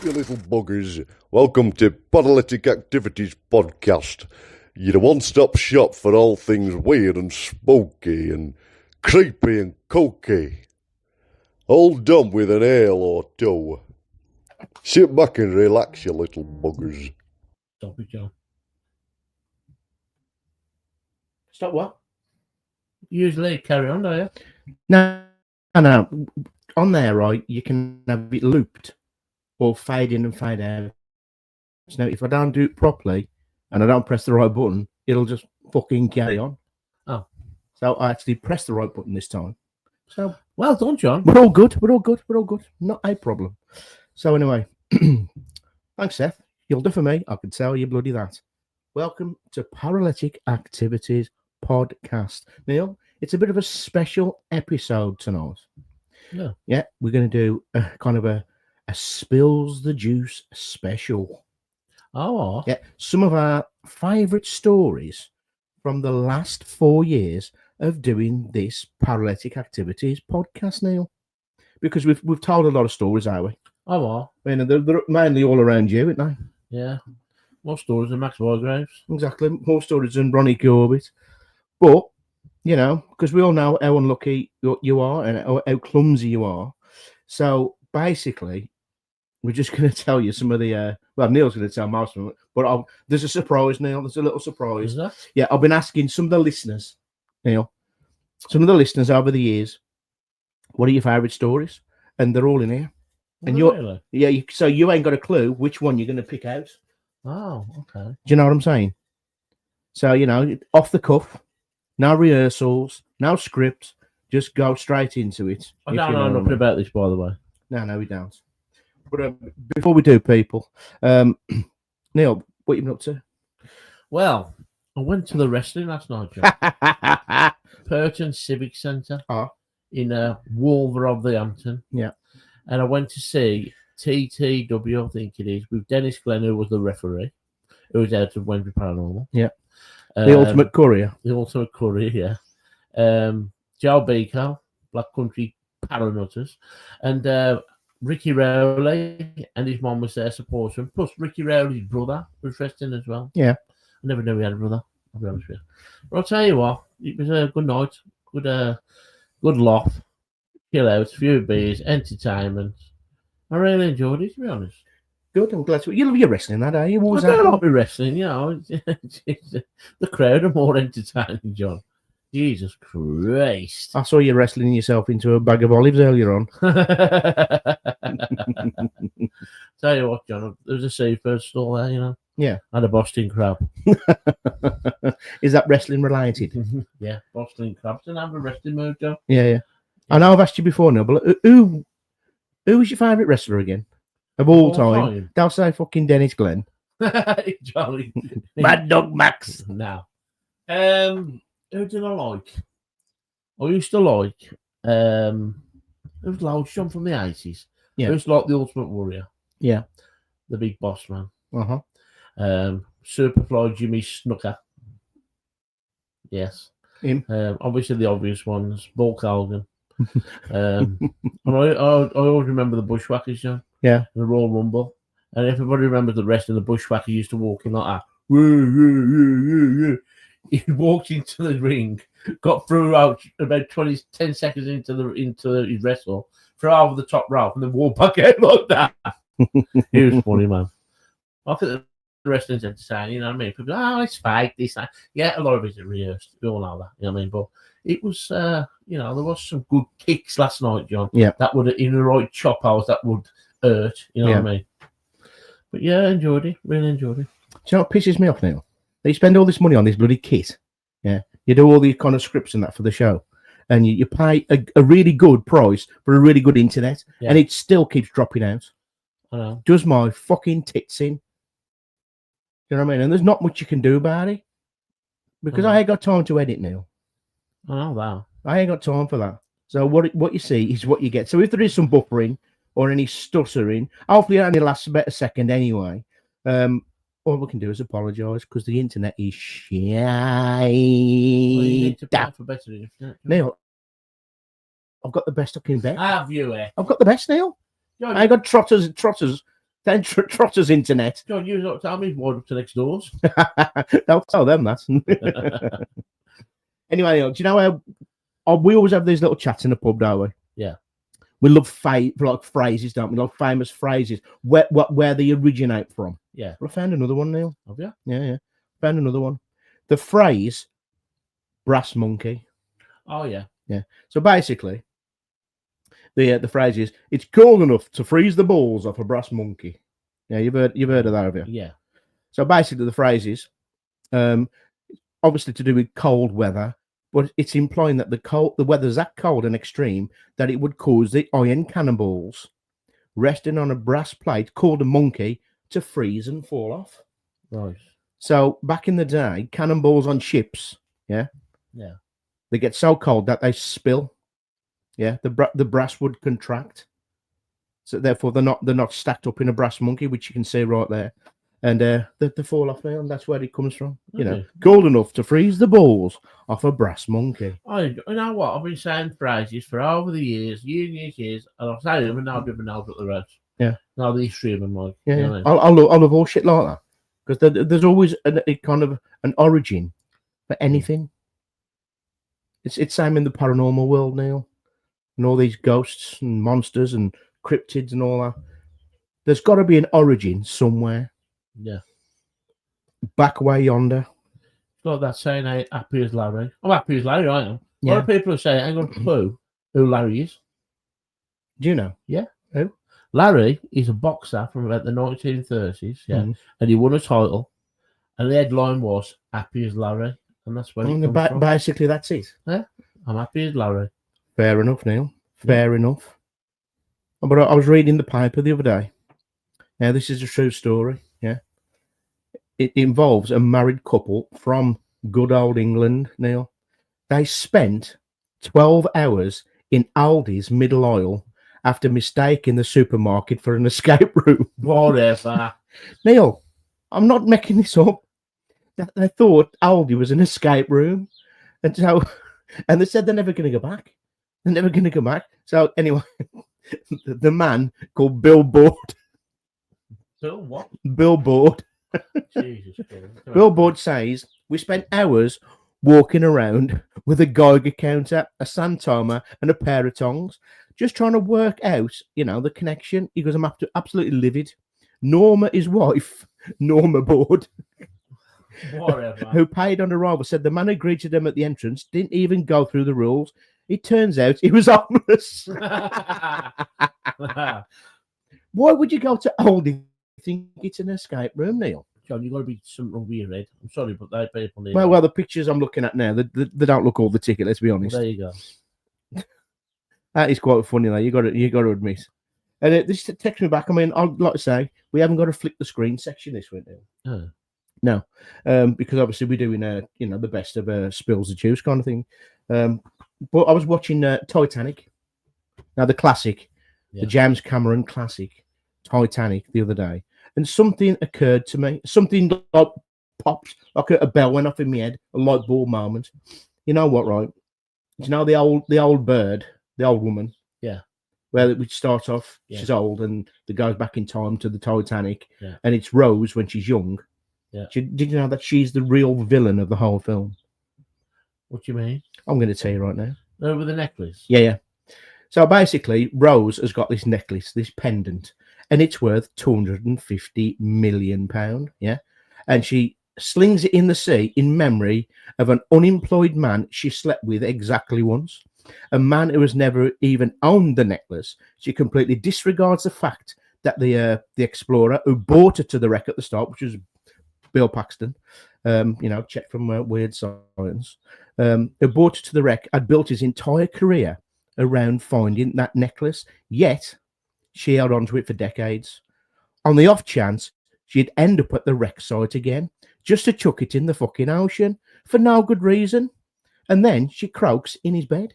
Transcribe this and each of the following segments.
you little buggers. Welcome to Paralytic Activities Podcast. You're a one-stop shop for all things weird and spooky and creepy and kooky. All done with an ale or two. Sit back and relax, you little buggers. Stop it, John. Stop what? Usually carry on, do you? No. On there, right, you can have it looped or fade in and fade out. So if I don't do it properly and I don't press the right button, it'll just fucking carry on. Oh. So I actually pressed the right button this time. So well done, John. We're all good. Not a problem. So anyway, thanks, Seth. You'll do for me. I can tell you bloody that. Welcome to Paralytic Activities Podcast. Neil, it's a bit of a special episode tonight. Yeah, we're going to do a kind of a Spills the Juice special. Oh. Yeah, some of our favourite stories from the last 4 years of doing this Paralytic Activities podcast, Neil. Because we've told a lot of stories, haven't we? Oh, well. I mean, they're mainly all around you, aren't they? Yeah. More stories than Max Wargraves. Exactly. More stories than Ronnie Corbett. But, you know, because we all know how unlucky you are and how clumsy you are. So, basically, we're just going to tell you some of the... well, Neil's going to tell most of them. But there's a surprise, Neil. There's a little surprise. Is there? Yeah, I've been asking some of the listeners, Neil, some of the listeners over the years, what are your favourite stories? And they're all in here. And really? So you ain't got a clue which one you're going to pick out. Oh, okay. Do you know what I'm saying? So, you know, off the cuff, no rehearsals, no script, just go straight into it. I don't know nothing about this, by the way. No, we don't. But before we do, people, Neil, what you been up to? Well, I went to the wrestling last night, John. Purton Civic Centre in Wolverhampton. Yeah. And I went to see TTW, I think it is, with Dennis Glenn, who was the referee, who was out of Wembley Paranormal. Yeah. The Ultimate Courier. The Ultimate Courier, yeah. Joe Beaker, Black Country Paranutters, and Ricky Rowley and his mum was there supporting him. Plus, Ricky Rowley's brother was wrestling as well. Yeah. I never knew he had a brother, I'll be honest with you. But I'll tell you what, it was a good night, good laugh, chill out, a few beers, entertainment. I really enjoyed it, to be honest. Good, I'm glad to. You love your wrestling, that, are you? I don't like my wrestling, you know. The crowd are more entertaining, John. Jesus Christ. I saw you wrestling yourself into a bag of olives earlier on. Tell you what, John, there was a seafood stall there, you know. Yeah. And a Boston crab. Is that wrestling related? Yeah, Boston crabs. And have a wrestling mood, John. Yeah. I know I've asked you before now, but who was your favourite wrestler again? Of all time? Don't say fucking Dennis Glenn. Jolly. Mad Dog Max. No. Who did I like? I used to like it was loud Sean from the 80s. Yeah. It was like the Ultimate Warrior. Yeah. The Big Boss Man. Uh-huh. Superfly Jimmy Snooker. Yes. Him. Obviously the obvious ones. Bulk Hogan. And I always remember the Bushwhackers, John. Yeah. The Royal Rumble. And everybody remembers the rest of the Bushwhacker used to walk in like that. He walked into the ring, got through out about 10 seconds into his wrestle, threw over the top rope, and then walked back out like that. He was funny, man. I think the wrestling's entertaining, you know what I mean? People go, it's fake, this, that. Yeah, a lot of it's rehearsed. We all know that, you know what I mean? But it was, you know, there was some good kicks last night, John. Yeah. That would, in the right chop house, that would hurt, you know what I mean? But yeah, I enjoyed it. Really enjoyed it. Do you know what pisses me off, Neil? They spend all this money on this bloody kit. Yeah. You do all these kind of scripts and that for the show. And you pay a really good price for a really good internet. Yeah. And it still keeps dropping out. I know. Does my fucking tits in. You know what I mean? And there's not much you can do about it. Because I ain't got time to edit, Neil. I know that. I ain't got time for that. So what you see is what you get. So if there is some buffering or any stuttering, hopefully it only lasts about a second anyway. All we can do is apologise because the internet is shit. Well, you need to pay for better internet. Neil, I've got the best I can bet. Have you, eh? I've got the best, Neil. I got trotters Then Trotter's internet. John, you don't tell me he's wide up to next doors. I'll tell them that. Anyway, do you know how we always have these little chats in the pub, don't we? Yeah. We love phrases, don't we? Like famous phrases, where they originate from. Yeah. Well, I found another one, Neil. Have you? Yeah. Found another one. The phrase brass monkey. Oh, yeah. Yeah. So basically, the phrase is, it's cold enough to freeze the balls off a brass monkey. Yeah, you've heard of that, have you? Yeah. So basically, the phrase is, obviously to do with cold weather, but it's implying that the weather's that cold and extreme that it would cause the iron cannonballs resting on a brass plate called a monkey to freeze and fall off. Right. So back in the day, cannonballs on ships, Yeah. they get so cold that they spill. Yeah, the brass would contract. So therefore, they're not stacked up in a brass monkey, which you can see right there, and they fall off now, and that's where it comes from. You know, cold enough to freeze the balls off a brass monkey. You know what? I've been saying phrases for over the years, years, and I'll say them, and now I've never known what the rest. Yeah. Now the history of them, like. Yeah, You know what I love all shit like that because there's always a kind of an origin for anything. It's same in the paranormal world, Neil, and all these ghosts and monsters and cryptids and all that. There's got to be an origin somewhere. Yeah. Back way yonder. It's like that saying, "I happy as Larry." I'm happy as Larry. I am. A Yeah. lot of people are saying, "I ain't got a clue who Larry is." Do you know? Yeah. Who? Larry is a boxer from about the 1930s. Yeah, Mhm. and he won a title, and the headline was "Happy as Larry," and that's where it comes from. Basically, that's it. I'm happy as Larry. Fair enough, Neil. Fair enough. But I was reading the paper the other day. Now, this is a true story. Yeah. It involves a married couple from good old England, Neil. They spent 12 hours in Aldi's middle aisle after mistaking the supermarket for an escape room. Whatever. Neil, I'm not making this up. They thought Aldi was an escape room. And so, and they said they're never going to go back. They're never going to go back. So anyway, the man called Billboard. Bill what? Billboard. Jesus Christ. Billboard says, we spent hours walking around with a Geiger counter, a sand timer, and a pair of tongs, just trying to work out, the connection. He goes, I'm absolutely livid. Norma, his wife, Norma Board, Whatever. who paid on arrival, said the man who greeted them at the entrance didn't even go through the rules. It turns out he was homeless. Why would you go to Aldi think it's an escape room, Neil? John, you've got to be something wrong with your head. I'm sorry, but they people need. Well, the pictures I'm looking at now, they don't look all the ticket. Let's be honest. There you go. That is quite funny, though. You got to admit. And this takes me back. I mean, I'd like to say we haven't got to flick the screen section this week now. No, because obviously we're doing the best of spills of juice kind of thing. But I was watching Titanic, now the classic, the James Cameron classic, Titanic, the other day, and something occurred to me. Something like popped, like a bell went off in my head, a light bulb moment. You know what, right? Do you know the old bird, the old woman? Yeah. Where we start off, she's old, and it goes back in time to the Titanic, and it's Rose when she's young. Yeah. Did you know that she's the real villain of the whole film? What do you mean? I'm going to tell you right now. Over the necklace? Yeah. So basically, Rose has got this necklace, this pendant, and it's worth £250 million. Yeah. And she slings it in the sea in memory of an unemployed man she slept with exactly once. A man who has never even owned the necklace. She completely disregards the fact that the explorer who brought her to the wreck at the start, which was Bill Paxton, check from Weird Science, who brought her to the wreck, had built his entire career around finding that necklace, yet she held on to it for decades. On the off chance she'd end up at the wreck site again, just to chuck it in the fucking ocean for no good reason. And then she croaks in his bed.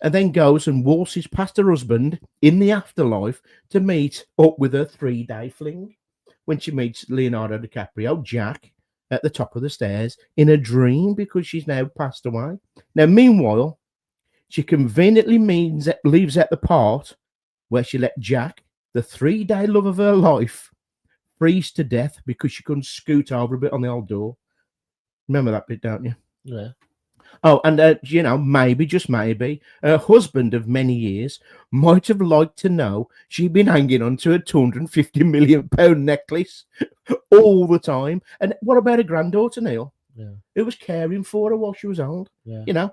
And then goes and waltzes past her husband in the afterlife to meet up with her 3-day fling. When she meets Leonardo DiCaprio, Jack, at the top of the stairs in a dream because she's now passed away. Now, meanwhile, she conveniently leaves at the part where she let Jack the 3-day love of her life freeze to death because she couldn't scoot over a bit on the old door. Remember that bit, don't you? Yeah. Oh, and maybe, just maybe, her husband of many years might have liked to know she'd been hanging on to a £250 million necklace all the time. And what about her granddaughter, Neil? Yeah. Who was caring for her while she was old? Yeah.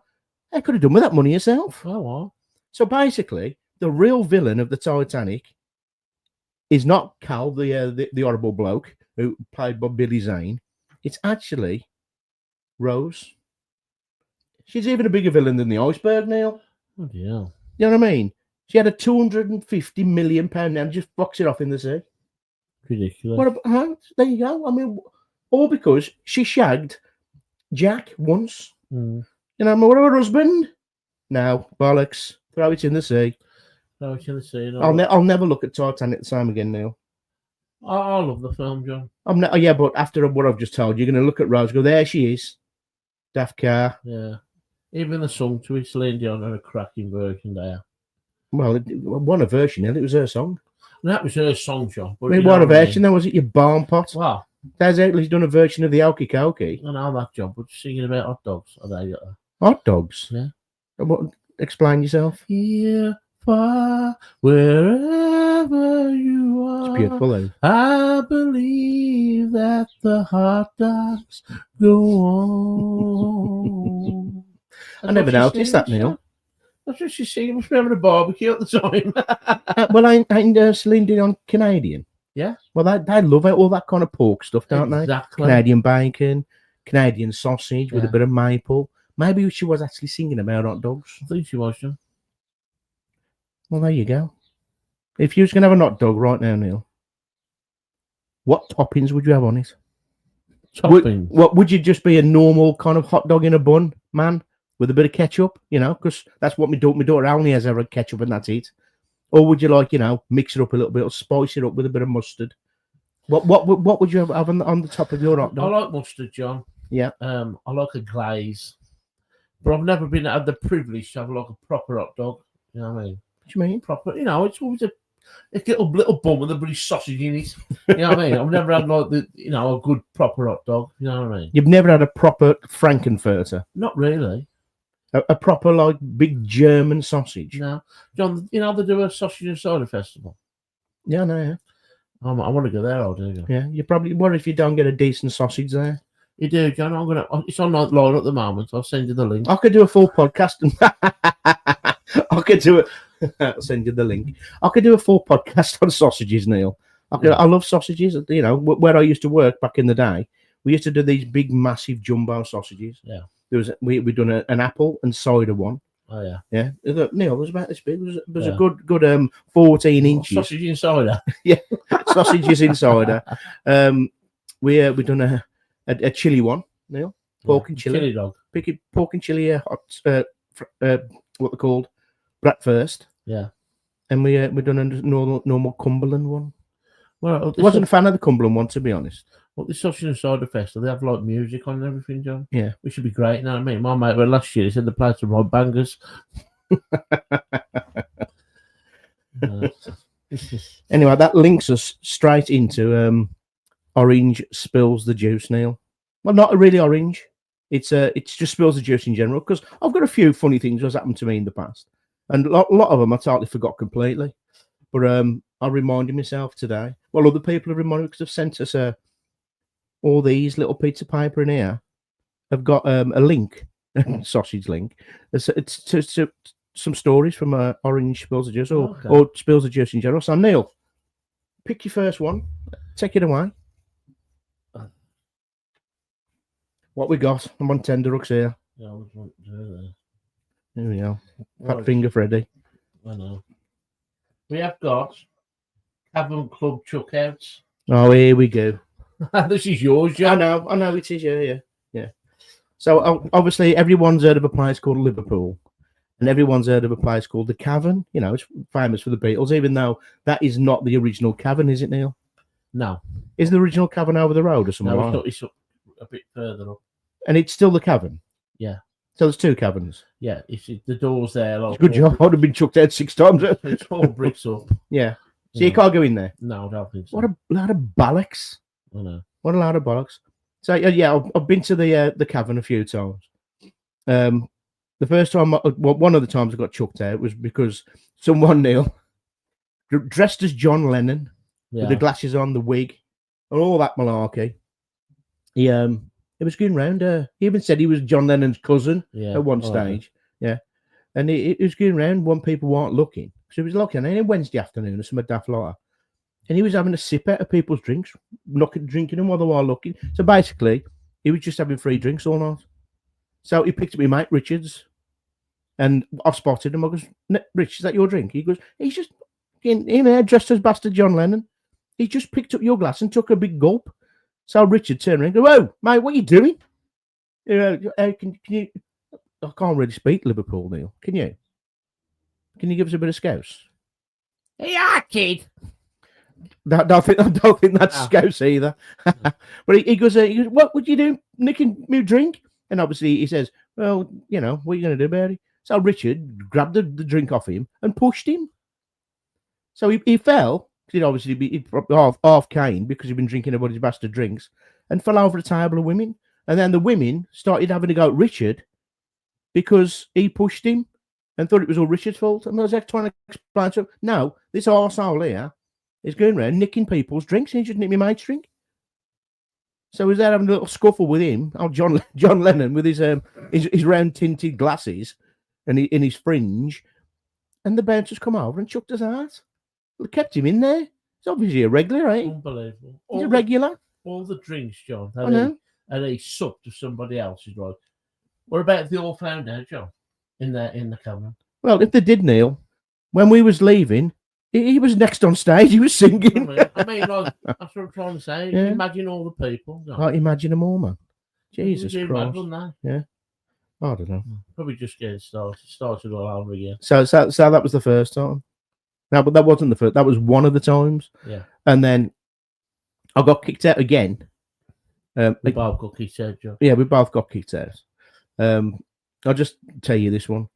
I could have done with that money herself. Oh, well. So basically, the real villain of the Titanic is not Cal, the horrible bloke who played by Billy Zane. It's actually Rose. She's even a bigger villain than the iceberg, Neil. Oh, yeah. You know what I mean? She had a £250 million and just box it off in the sea. Ridiculous. What about, there you go. I mean, all because she shagged Jack once. Mm. You know, what about her husband? No, bollocks. Throw it in the sea. Throw it in the sea. I'll never look at Titanic the same again, Neil. I love the film, John. Yeah, but after what I've just told you, you're going to look at Rose, go, there she is. Daft car. Yeah. Even the song to it, Celine Dion had a cracking version there. Well, it wasn't a version, it was her song. And that was her song, John. But what a version, then was it your barn pot? Wow. There's actually done a version of the Alky Cokey. I know that, John, but singing about hot dogs. Are they? Hot dogs? Yeah. What? Explain yourself. Here, far, wherever you are. It's beautiful, though. I believe that the hot dogs go on. I never noticed that, Neil. That's what she's singing. Must be having a barbecue at the time. Well, ain't Celine Dion Canadian? Yeah. Well, they love it, all that kind of pork stuff, don't Exactly. they? Canadian bacon, Canadian sausage with a Yeah. bit of maple. Maybe she was actually singing about hot dogs. I think she was, John. Well, there you go. If you was going to have a hot dog right now, Neil, what toppings would you have on it? Toppings. Would you just be a normal kind of hot dog in a bun, man, with a bit of ketchup? Because that's what my daughter only has ever ketchup and that's it. Or would you mix it up a little bit or spice it up with a bit of mustard? What would you have on the top of your hot dog? I like mustard, John. Yeah. I like a glaze. But I've never had the privilege to have a proper hot dog. You know what I mean? What do you mean? Proper, it's always a little bun with a British sausage in it. You know what I mean? I've never had a good proper hot dog. You know what I mean? You've never had a proper Frankenfurter? Not really. A proper big German sausage? No. John, they do a sausage and cider festival. Yeah, I know, yeah. I want to go there, I'll do. Yeah, you probably, what if you don't get a decent sausage there? You do, John. It's on line at the moment. I'll send you the link. I could do a full podcast. I could do it. I'll send you the link. I could do a full podcast on sausages, Neil. I love sausages. Where I used to work back in the day, we used to do these big, massive jumbo sausages. Yeah. We'd done an apple and cider one. Oh yeah. Yeah. Neil, it was about this big. It was a good 14 inches. Sausage in cider. Yeah. Sausages in cider. We done a chili one, Neil. Pork and chili. Chili dog. Pork and chili, hot, what they're called, breakfast. Yeah. And we done a normal Cumberland one. Well, I wasn't a fan of the Cumberland one, to be honest. Well, the sausage and cider festival, they have music on and everything, John. Yeah. We should be great, you know what I mean? My mate went last year, he said the place are right bangers. Anyway, that links us straight into Orange Spills the Juice, Neil. Well, not really orange. It's just spills the juice in general, because I've got a few funny things that's happened to me in the past. And a lot of them I totally forgot completely. But I reminded myself today. Well, other people have reminded me because they've sent us all these little pizza paper in here. Have got a link, sausage link. It's to some stories from Orange Spills the Juice or Spills the Juice in general. So, Neil, pick your first one. Take it away. What we got? I'm on tenderhooks here. Yeah, I was want to do that. Here we go. Fat finger Freddy. I know. We have got Cavern Club Chuckouts. Oh, here we go. This is yours, John. I know it is, yeah. So obviously everyone's heard of a place called Liverpool, and everyone's heard of a place called the Cavern. It's famous for the Beatles, even though that is not the original Cavern, is it, Neil? No. Is the original Cavern over the road or somewhere? No, it's up a bit further up. And it's still the Cavern? Yeah. So there's two caverns? Yeah, the door's there. Good job. I would have been chucked out 6 times. It's all bricks up. Yeah. So you can't go in there. No, I don't think so. What a load of bollocks. I know. What a load of bollocks. So yeah, I've been to the cavern a few times. The first time, one of the times I got chucked out was because someone, Neil, dressed as John Lennon with the glasses on, the wig, and all that malarkey. He was going round. He even said he was John Lennon's cousin at one stage. Yeah, and he was going round when people weren't looking. So he was looking on a Wednesday afternoon or some daft like that. And he was having a sip out of people's drinks, drinking them while they were looking. So basically, he was just having free drinks all night. So he picked up my mate Richards, and I've spotted him. I goes, Rich, is that your drink? He goes, he's just in there dressed as Bastard John Lennon. He just picked up your glass and took a big gulp. So Richard turned around and goes, "Whoa, mate, what are you doing? Can you? I can't really speak Liverpool, Neil. Can you? Can you give us a bit of scouse?" Yeah, kid. I don't think that's scouse either. But he goes, "What would you do, nicking me drink?" And obviously he says, "Well, what are you going to do about it?" So Richard grabbed the drink off him and pushed him. So he fell. He'd obviously be half cane because he'd been drinking everybody's bastard drinks, and fell over a table of women. And then the women started having to go at Richard because he pushed him and thought it was all Richard's fault. And I was trying to explain to him, no, this arsehole here is going around nicking people's drinks, and he just nicked my mate's drink. So he was there having a little scuffle with him, John Lennon, with his round tinted glasses and in his fringe, and the bouncers come over and chucked his ass. Well, kept him in there. He's obviously a regular, right? Unbelievable. He's a regular. All the drinks, John, I know. And he sucked to somebody else's, right? What about they all found out, John, in the cavern? Well, if they did, Neil, when we was leaving, he was next on stage. He was singing. I mean, like, that's what I'm trying to say. Yeah. Imagine all the people. John. Can't imagine them all, man. Jesus Christ. Christ. Yeah. I don't know. Probably just getting started all over again. So that was the first time. No, but that wasn't the first. That was one of the times. Yeah. And then I got kicked out again. We both got kicked out, John. Yeah, we both got kicked out. I'll just tell you this one.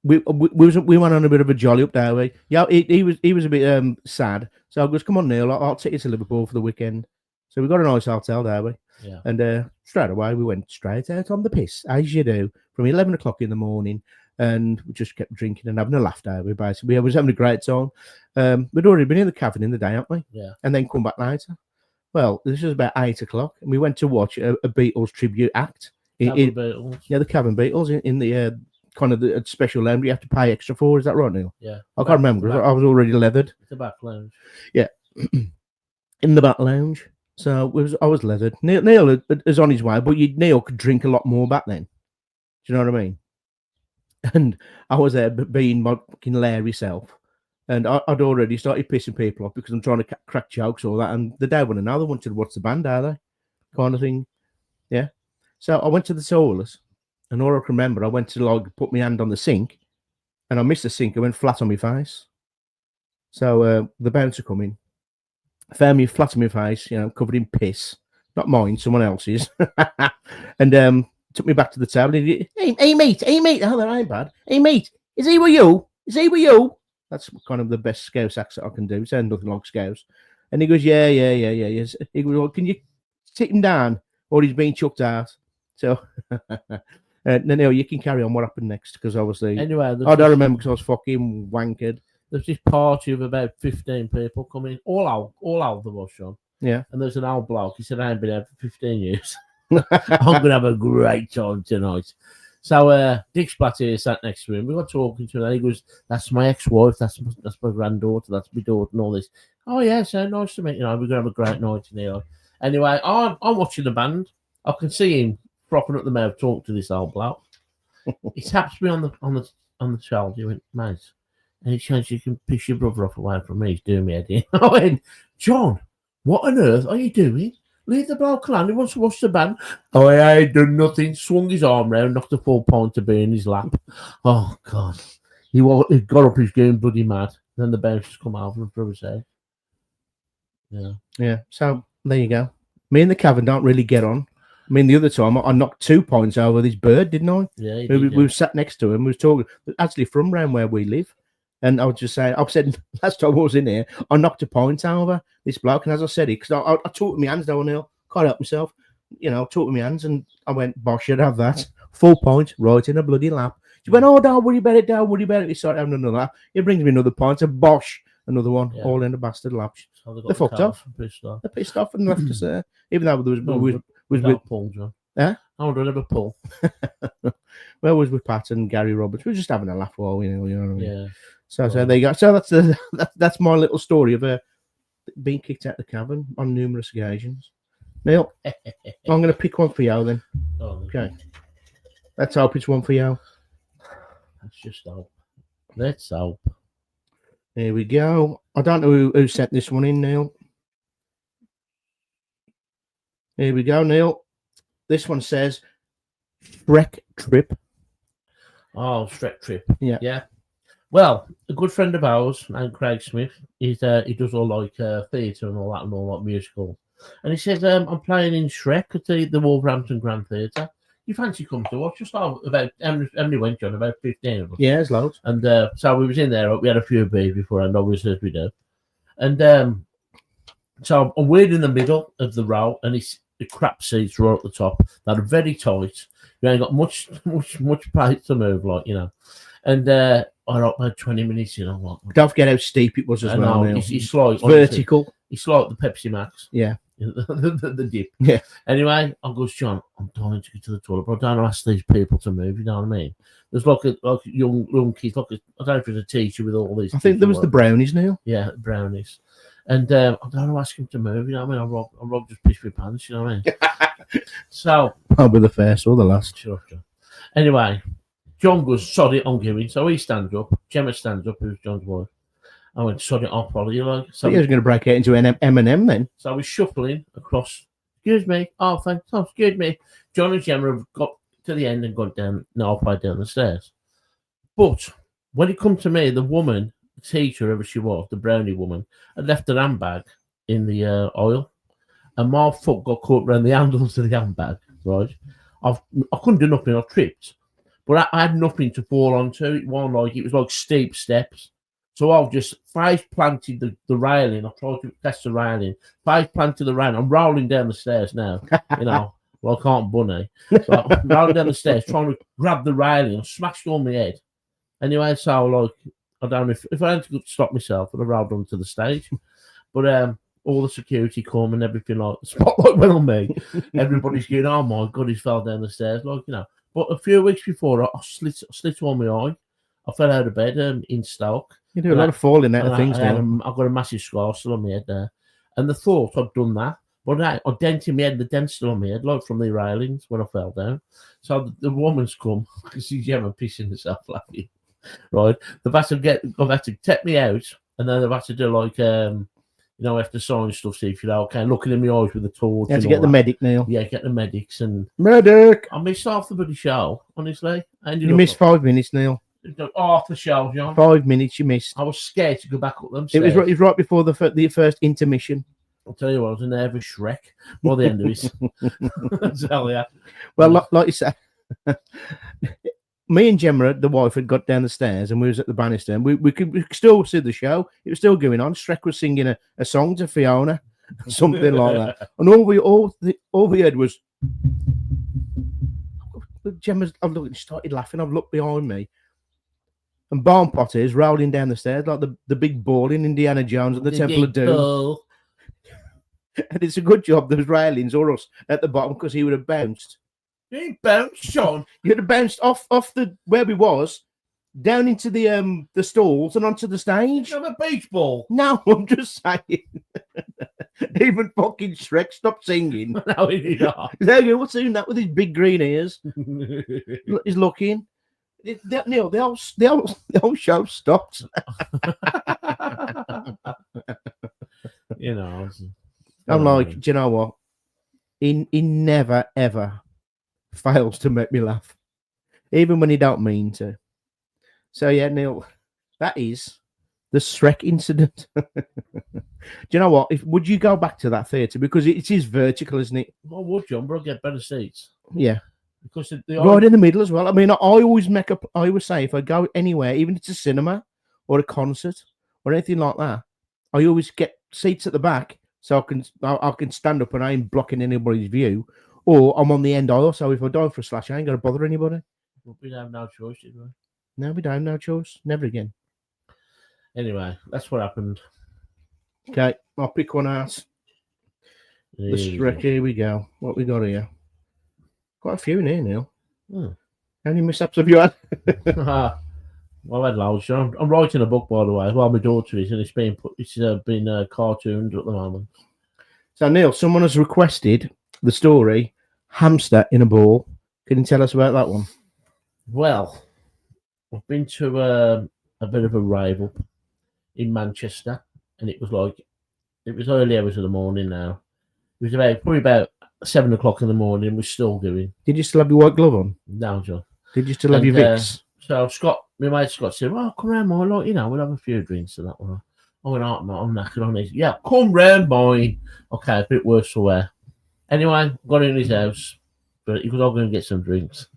We went on a bit of a jolly up there. Yeah, he was a bit sad. So I goes, "Come on, Neil, I'll take you to Liverpool for the weekend." So we got a nice hotel there, Yeah. And straight away we went straight out on the piss, as you do, from 11 o'clock in the morning. And we just kept drinking and having a laugh there. Basically, we was having a great time. We'd already been in the cavern in the day, hadn't we? Yeah. And then come back later. Well, this was about 8 o'clock, and we went to watch a Beatles tribute act. Beatles. Yeah, the Cavern Beatles in the kind of the special lounge you have to pay extra for. Is that right, Neil? Yeah. I can't remember because I was already leathered. The back lounge. Yeah, in the back lounge. So I was leathered. Neil is on his way, but Neil could drink a lot more back then. Do you know what I mean? And I was there being my fucking Larry self. And I'd already started pissing people off because I'm trying to crack jokes or that. And they don't want to know. They wanted to watch the band, are they? Kind of thing. Yeah. So I went to the toilet. And all I can remember, I went to put my hand on the sink. And I missed the sink. I went flat on my face. So the bouncer come in. Found me flat on my face, covered in piss. Not mine, someone else's. And took me back to the table. And hey, mate. Oh, that ain't bad. Hey, mate, is he with you? That's kind of the best Scouse accent I can do. It sounds nothing like Scouse. And he goes, yeah. Yes. He goes, well, can you sit him down or he's being chucked out? So, no, you can carry on what happened next because obviously. Anyway, I don't remember because I was fucking wankered. There's this party of about 15 people coming, all out the bush on. Yeah. And there's an old bloke. He said, I ain't been there for 15 years. I'm going to have a great time tonight. So Dick Splatty sat next to him. We got talking to him. And he goes, that's my ex-wife. That's my granddaughter. That's my daughter and all this. Oh, yeah, so nice to meet you. We're going to have a great night tonight. Anyway, I'm watching the band. I can see him propping up the mouth talking to this old bloke. He taps me on the shoulder. He went, mate, any chance you can piss your brother off away from me? He's doing me head in. I went, John, what on earth are you doing? Leave the bloke alone. He wants to watch the band. Oh, I ain't done nothing. Swung his arm round, knocked a full pint of beer in his lap. Oh, God. He got up, he's going bloody mad. Then the bouncers come over and threw his head. Yeah. Yeah. So there you go. Me and the Cavern don't really get on. I mean, the other time I knocked 2 points over this bird, didn't I? Yeah. We sat next to him. We was talking. Actually, from around where we live, And I was just saying, I said last time I was in here, I knocked a pint over this bloke, and as I said it, because I talked with my hands down, Neil, can't help myself, talked with my hands, and I went, bosh, you'd have that. Full pint, right in a bloody lap. She went, oh, don't worry about it, don't worry about it. He started having another lap. He brings me another pint, and bosh, another one, all in the bastard lap. So They're fucked off. They're pissed off and left us there. Even though there was with Paul, John. Yeah? I would have never pull. Well, it was with Pat and Gary Roberts. We were just having a laugh while, you know what I mean? Yeah. So there you go. So that's my little story of being kicked out of the cavern on numerous occasions. Neil, I'm going to pick one for you then. Oh, okay. Let's hope it's one for you. Let's just hope. Let's hope. Here we go. I don't know who sent this one in, Neil. Here we go, Neil. This one says Shrek Trip. Oh, Shrek Trip. Yeah. Yeah. Well, a good friend of ours, and Craig Smith, he does all like theatre and all that musical. And he says, I'm playing in Shrek at the Wolverhampton Grand Theatre. You fancy come to watch? Just about how many went, John? About 15 of us. Yeah, it's loads. And so we was in there. We had a few beers beforehand, obviously, as we do. And so I'm weird in the middle of the row, and the crap seats right at the top that are very tight. You ain't got much place to move, like, And I got about 20 minutes, what? Don't forget how steep it was as well. It's like vertical. It's like the Pepsi Max. Yeah. the dip. Yeah. Anyway, I goes, John, I'm dying to get to the toilet, but I don't ask these people to move. You know what I mean? There's like a young kid, I don't know if it's a teacher with all these. I think there was the brownies, Neil. Yeah, brownies. And I don't ask him to move. You know what I mean? Rob just pissed my pants. You know what I mean? So probably the first or the last. Sure. Anyway, John goes, sod it, I'm giving. So he stands up. Gemma stands up, who's John's wife. I went, sod it off, follow you like. So he was going to break it into an M&M then. So I was shuffling across. Excuse me. Oh, thanks. Oh, excuse me. John and Gemma have got to the end and gone down, halfway down the stairs. But when it come to me, the woman, the teacher, whoever she was, the brownie woman, had left her handbag in the aisle. And my foot got caught around the handles of the handbag, right? I couldn't do nothing. I tripped. But I had nothing to fall onto. It was like steep steps. So I've just face planted the railing. I tried to test the railing. Face planted the railing. I'm rolling down the stairs now. Well, I can't bunny. So I'm rolling down the stairs, trying to grab the railing. I smashed on my head. Anyway, so I don't know if I had to stop myself, I'd have rolled onto the stage. But all the security come and everything, like the spotlight went on me. Everybody's going, oh my God, he fell down the stairs, But a few weeks before, I slit on my eye. I fell out of bed in Stoke. You do a lot of falling out of things now. I've got a massive scar still on my head there. And the thought I'd done that, but I dented my head, the dent's still on my head, like from the railings when I fell down. So the woman's come, because she's pissing herself laughing. Right? They've had to take me out, and then they've had to do after sign stuff, see if you're okay, looking in my eyes with the torch. You had to get the medic, Neil. Yeah, get the medics. And medic! I missed half the bloody show, honestly. You missed 5 minutes, Neil. Half the show, John. 5 minutes you missed. I was scared to go back up them stairs. It was right before the first intermission. I'll tell you what, I was a nervous Shrek by the end of it. I'll tell you. Well, like you said, me and Gemma, the wife, had got down the stairs and we was at the banister and we could still see the show. It was still going on. Shrek was singing a song to Fiona, something like that. And all we heard was Gemma's. She started laughing. I've looked behind me. And Barn Potter is rolling down the stairs like the big ball in Indiana Jones at the Temple of Doom. Ball. And it's a good job there's railings or us at the bottom because he would have bounced. He bounced, Sean. He would have bounced off the where we was, down into the stalls and onto the stage. You have a beach ball. No, I'm just saying. Even fucking Shrek stopped singing. No, he did not. What's doing that with his big green ears? He's looking. Neil, the whole show stopped. I'm like, do you know what? He never ever fails to make me laugh, even when he don't mean to. So yeah, Neil, that is the Shrek incident. Do you know what? Would you go back to that theatre because it is vertical, isn't it? I would, John, but I'll get better seats. Yeah. Because right in the middle as well. I mean, I always say if I go anywhere, even if it's a cinema or a concert or anything like that, I always get seats at the back so I can stand up and I ain't blocking anybody's view, or I'm on the end aisle. So if I die for a slash, I ain't gonna bother anybody. But we have no choice, did we? No, we don't have no choice. Never again. Anyway, that's what happened. Okay, I'll pick one out. Here we go. What we got here? Quite a few in here, Neil. Hmm. How many mishaps have you had? Well, I've had loads. I'm writing a book, by the way. Well, my daughter is, and it's been cartooned at the moment. So, Neil, someone has requested the story Hamster in a Ball. Can you tell us about that one? Well, I've been to a bit of a rave up in Manchester, and it was early hours of the morning now. It was probably about 7 o'clock in the morning. We're still going. Did you still have your white glove on? No, John. Did you still have your Vicks? So my mate Scott said, "Well, come round mine, like, we'll have a few drinks and that one." I went, "Oh, I'm knackered on this." "Yeah, come round mine." Okay, a bit worse for wear. Anyway, got in his house, but he was all going to get some drinks.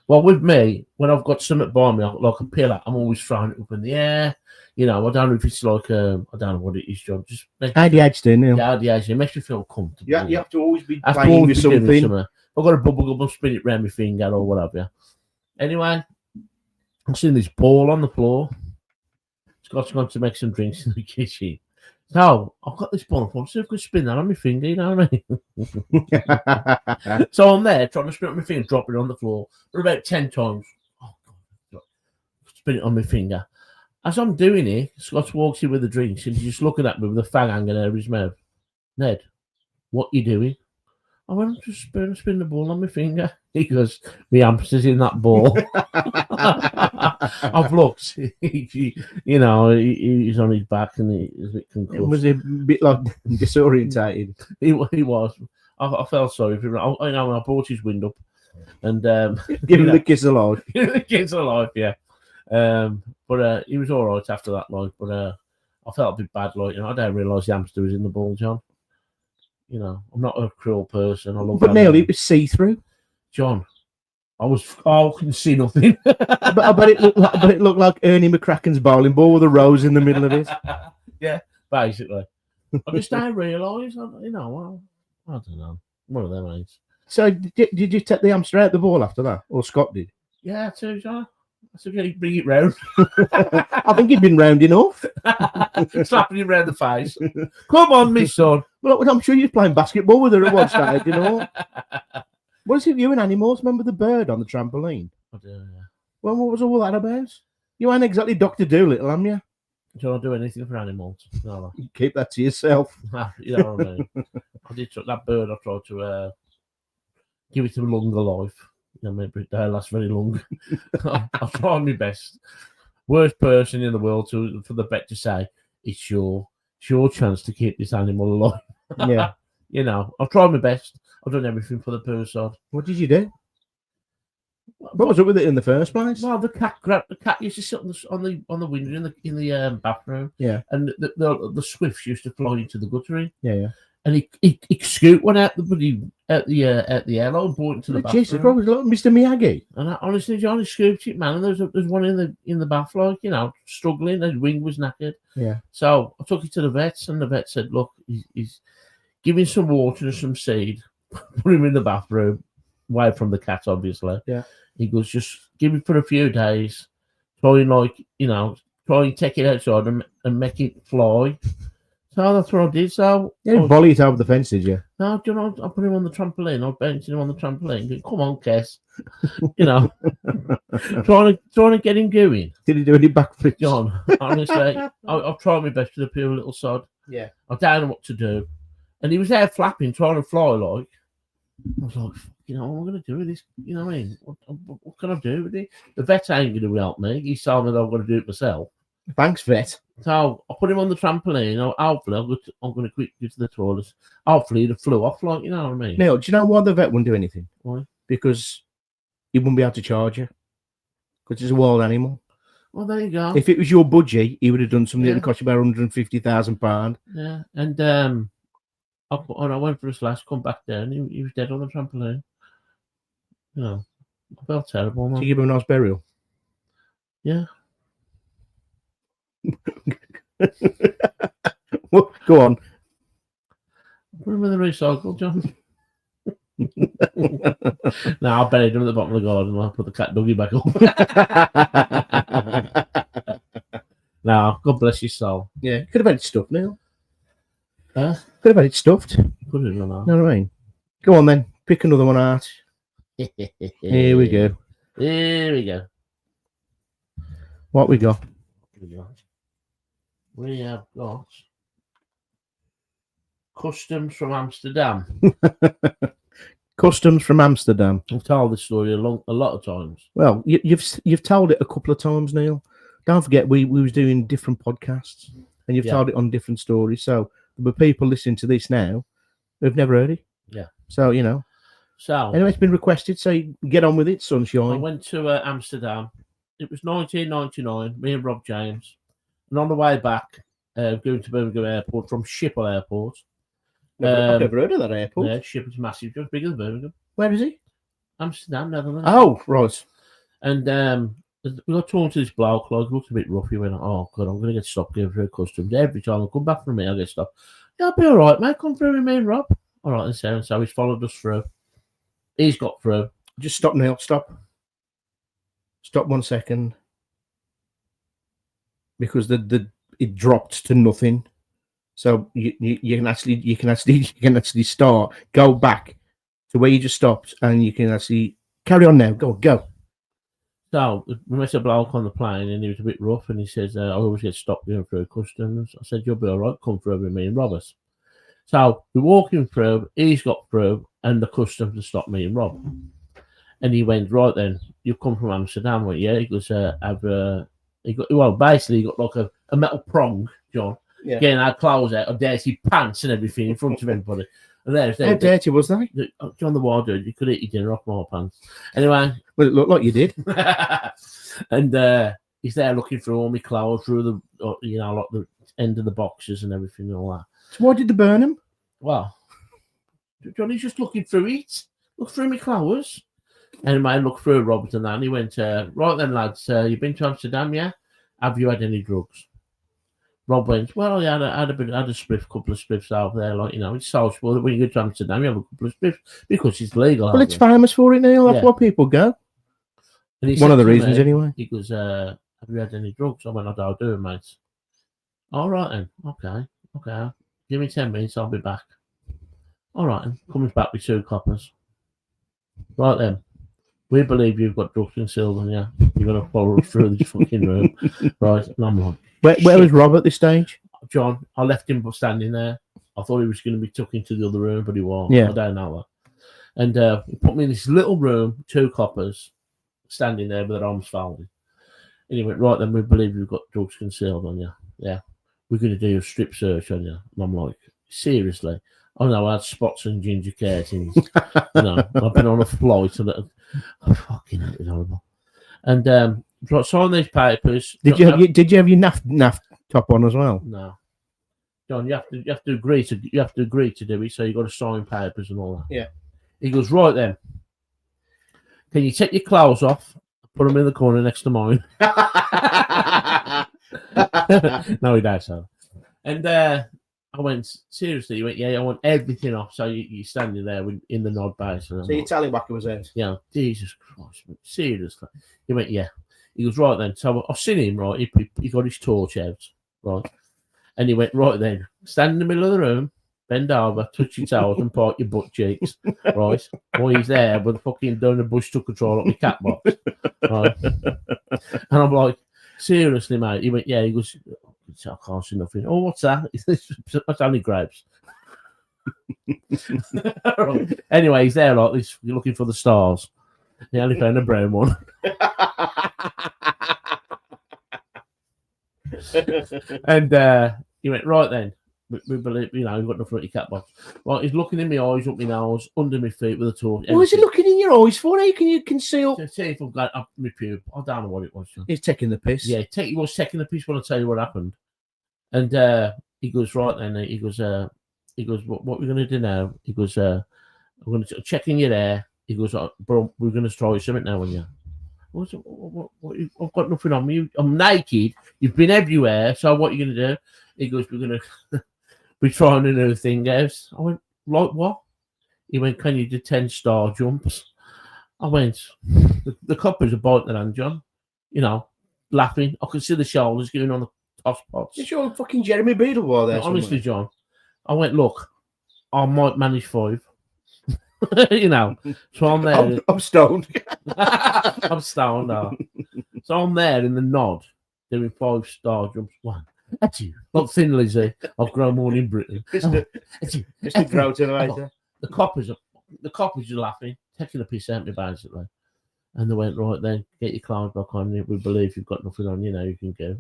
Well, with me, when I've got something by me, like a pillar, I'm always throwing it up in the air. I don't know if it's like, I don't know what it is, John. Just ADHD, Neil. Yeah, ADHD. It makes you feel comfortable. Yeah, you have to always be playing with something. I've got a bubble gum, I'll spin it round my finger or whatever. Anyway, I've seen this ball on the floor. Scott's gone to make some drinks in the kitchen. So I've got this ball. I'm see if I could spin that on my finger, you know what I mean? So I'm there trying to spin it on my finger, dropping it on the floor for about 10 times. Oh, God. Spin it on my finger. As I'm doing it, Scott walks in with the drinks and he's just looking at me with a fag hanging out of his mouth. "Ned, what you doing?" I went, "I'm just spin the ball on my finger." He goes, "My hamster's in that ball." I've looked. He's on his back and he's a bit concussed. Was he a bit like disorientated? He was. I felt sorry for him. I brought his wind up and give him the kiss of life. The kiss of life, yeah. But he was all right after that, like. But I felt a bit bad, like. I didn't realise the hamster was in the ball, John. I'm not a cruel person. But Neil, it was see-through. John, I can see nothing. but it looked like Ernie McCracken's bowling ball with a rose in the middle of it. Yeah, basically. I just don't realise. I don't know. One of them ain't. So did you take the hamster out the ball after that, or Scott did? Yeah, too, John. I said, "Yeah, bring it round." I think he'd been round enough. Slapping him round the face. "Come on, my son." Well, I'm sure you're playing basketball with her at one stage, What is it, you and animals? Remember the bird on the trampoline? I do, yeah. Well, what was all that about? You ain't exactly Dr. Doolittle, am you? Don't do anything for animals. No. Keep that to yourself. You know what I mean? I did that bird. I tried to give it a longer life. Maybe it don't last very long. I'll try my best. Worst person in the world for the vet to say, it's your chance to keep this animal alive. Yeah. I've tried my best. I've done everything for the poor sod. What did you do? What was up with it in the first place? Well, the cat used to sit on the window in the bathroom. Yeah. And the swifts used to fly into the guttering. Yeah. And he scooped one out the airlock and brought it to the bathroom. Jesus, what was it like Mr. Miyagi? And honestly, John, he scooped it, man. And there's one in the bath, like, struggling. His wing was knackered. Yeah. So I took it to the vets, and the vet said, "Look, he's giving some water and some seed. Put him in the bathroom, away from the cat, obviously." Yeah. He goes, "Just give it for a few days. Try and take it outside and make it fly." So that's what I did. So you didn't volley it over the fence, did you? No, I put him on the trampoline. I bounced him on the trampoline. Going, "Come on, Kes." trying to get him going. Did he do any backflips? John, honestly, I've tried my best with the poor little sod. Yeah. I don't know what to do. And he was there flapping, trying to fly, like. I was like, what am I going to do with this? You know what I mean? What can I do with it? The vet ain't going to help me. He's told me that I've got to do it myself. Thanks, vet. So I put him on the trampoline. Hopefully, I'm going to quick go to the toilet. Hopefully, it flew off, like, you know what I mean? Neil, do you know why the vet wouldn't do anything? Why? Because he wouldn't be able to charge you. Because it's a wild animal. Well, there you go. If it was your budgie, he would have done something that would cost you about £150,000. Yeah, and I went for a slash, come back down. He was dead on the trampoline. I felt terrible, man. Did you give him a nice burial? Yeah. Well, go on. Put them in the recycle, John. No, I buried them at the bottom of the garden. I'll put the cat doggy back up. No, God bless your soul. Yeah, could have had it stuffed, Neil. Huh? Could have had it stuffed. Put it on. Know what I mean? Go on then. Pick another one out. Here we go. Here we go. What we got? We have got customs from Amsterdam. Customs from Amsterdam. I've told this story a lot of times. Well, you've told it a couple of times, Neil. Don't forget, we was doing different podcasts, and you've told it on different stories. So there were people listening to this now who've never heard it. Yeah. So So anyway, it's been requested. So get on with it, sunshine. I went to Amsterdam. It was 1999. Me and Rob James, and on the way back, going to Birmingham Airport from Schiphol Airport. I've never heard of that airport. Yeah, Schiphol's massive, just bigger than Birmingham. Where is he? Amsterdam, Netherlands. Oh, right. And we got talking to this bloke, like, looked a bit rough. He went, oh, God, I'm going to get stopped going through customs. Every time I come back from me, I get stopped. Yeah, I'll be all right, mate. Come through with me and Rob. All right, and so he's followed us through. He's got through. Just stop, Neil. Stop. Stop 1 second. Because it dropped to nothing. So you can actually start, go back to where you just stopped, and you can actually carry on now. Go. So we met a bloke on the plane, and he was a bit rough, and he says, I always get stopped going through customs. I said, you'll be all right, come through with me and Rob us. So we're walking through, he's got through, and the customs have stopped me and Rob. And he went, right then, you've come from Amsterdam, went, yeah. He goes, he got like a metal prong, John. Yeah. Getting our clothes out, of dirty pants and everything in front of everybody. And How dirty was that? John the Wild Dude, you could eat your dinner off my pants. Anyway. Well, it looked like you did. And he's there looking through all my clothes, through the, like the end of the boxes and everything and all that. So why did they burn him? Well, Johnny's just looking through it. Look through my clothes. Anyway, look through Robert and that. And he went, right then, lads, you've been to Amsterdam, yeah? Have you had any drugs? Rob went, well, I had a couple of spliffs out there, like, it's sociable that when you go to Amsterdam, you have a couple of spliffs because it's legal. Well, it's famous for it, Neil. That's why people go. One of the reasons, anyway. He goes, have you had any drugs? I went, I don't do it, mate. All right, then. Okay. Give me 10 minutes, I'll be back. All right, then. Comes back with 2 coppers. Right then. We believe you've got drugs concealed on you. You're going to follow us through this fucking room. Right? And I'm like, where was Rob at this stage? John, I left him standing there. I thought he was going to be tucked into the other room, but he wasn't. Yeah. I don't know that. And he put me in this little room, 2 coppers, standing there with their arms folded. And he went, right then, we believe you've got drugs concealed on you. Yeah. We're going to do a strip search on you. And I'm like, seriously? Oh no, I had spots and ginger curtains. I've been on a flight. Fucking hell, it was horrible. And sign these papers. Did you have your naff top on as well? No, John, you have to agree to do it. So you got to sign papers and all that. Yeah. He goes, right then. Can you take your clothes off? Put them in the corner next to mine. No, he does so. And I went, seriously? He went, yeah, I want everything off. So you're standing there in the nod base. So your tallybacker was out? Yeah, Jesus Christ, seriously. He went, yeah. He goes, right then. So I've seen him, right? He got his torch out, right? And he went, right then, stand in the middle of the room, bend over, touch your toes and part your butt cheeks, right? While he's there with fucking doing a bush to control up my cat box, right? And I'm like, seriously, mate? He went, yeah. He goes, I can't see nothing. Oh, what's that? That's only grapes. Right. Anyway, he's there like this, looking for the stars. He only found a brown one. And he went, right then. We believe, we've got nothing at your cat box. Right, he's looking in my eyes, up my nose, under my feet with a torch. What is he looking in your eyes for? How can you conceal? To see if I've got up my pube. I don't know what it was. John. He's taking the piss. Yeah, he was taking the piss when I tell you what happened. And he goes, right then. He goes, what we're going to do now? He goes, I'm going to check in your hair. He goes, bro, we're going to try something now on you. I've got nothing on me. I'm naked. You've been everywhere. So what are you going to do? He goes, we're going to be trying a new thing out. I went, like what? He went, can you do 10 star jumps? I went, the coppers are biting their hand, John. You know, laughing. I could see the shoulders going on the toss pots. You sure fucking Jeremy Beadle while there? Honestly, John, I went, look, I might manage 5. You know, so I'm there. I'm stoned. I'm stoned now. So I'm there in the nod, doing 5 star jumps. One, that's you. Not Thin Lizzy. I've grown more in Britain. Mr. Grout Elevator. The coppers are laughing, taking a piss out of me basically. And they went, right then, get your clothes back on. We believe you've got nothing on, you know, you can go.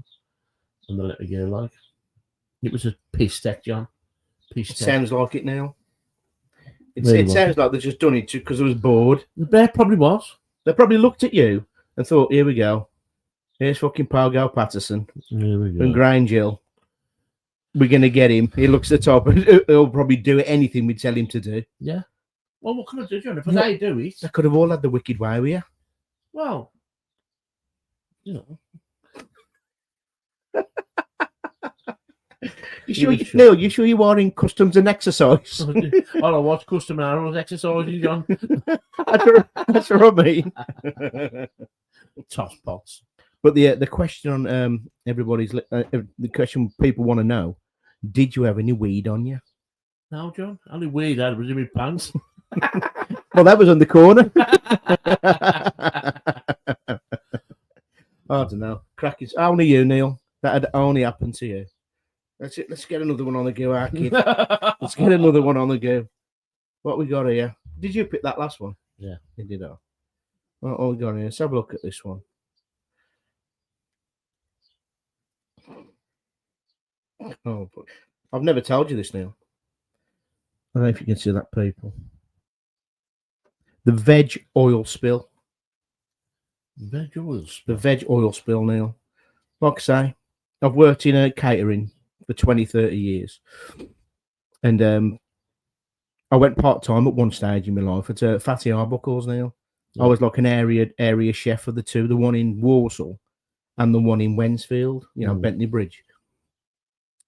And they let me go like. It was a piss tech, John. Piss It tech. sounds like it now. Really It sounds like they just done it because it was bored. The bear probably was. They probably looked at you and thought, here we go. Here's fucking Pogo Patterson Here we go. and Grangill. We're going to get him. He looks at the top and he'll probably do anything we tell him to do. Yeah. Well, what can I do, John? If No. they do it, They could have all had the wicked way with you. well, you know. Neil, you sure you are in customs and exercise? I watch custom animals exercising, John. That's what I mean. Toss pots. But the question on everybody's the question people want to know: did you have any weed on you? No, John. Only weed I was in my pants. Well, that was on the corner. I don't know. Crackers. Only you, Neil. That had only happened to you. That's it. Let's get another one on the go, our kid. Let's get another one on the go. What we got here? Did you pick that last one? Yeah. You did. What we got here? Let's have a look at this one. Oh, I've never told you this, Neil. I don't know if you can see that, people. The veg oil spill. Veg oils. The veg oil spill, Neil. Like I say, I've worked in a catering for 20, 30 years. And I went part-time at one stage in my life at Fatty Arbuckles, Neil. Yeah. I was like an area chef of the two, the one in Walsall and the one in Wensfield, Bentley Bridge.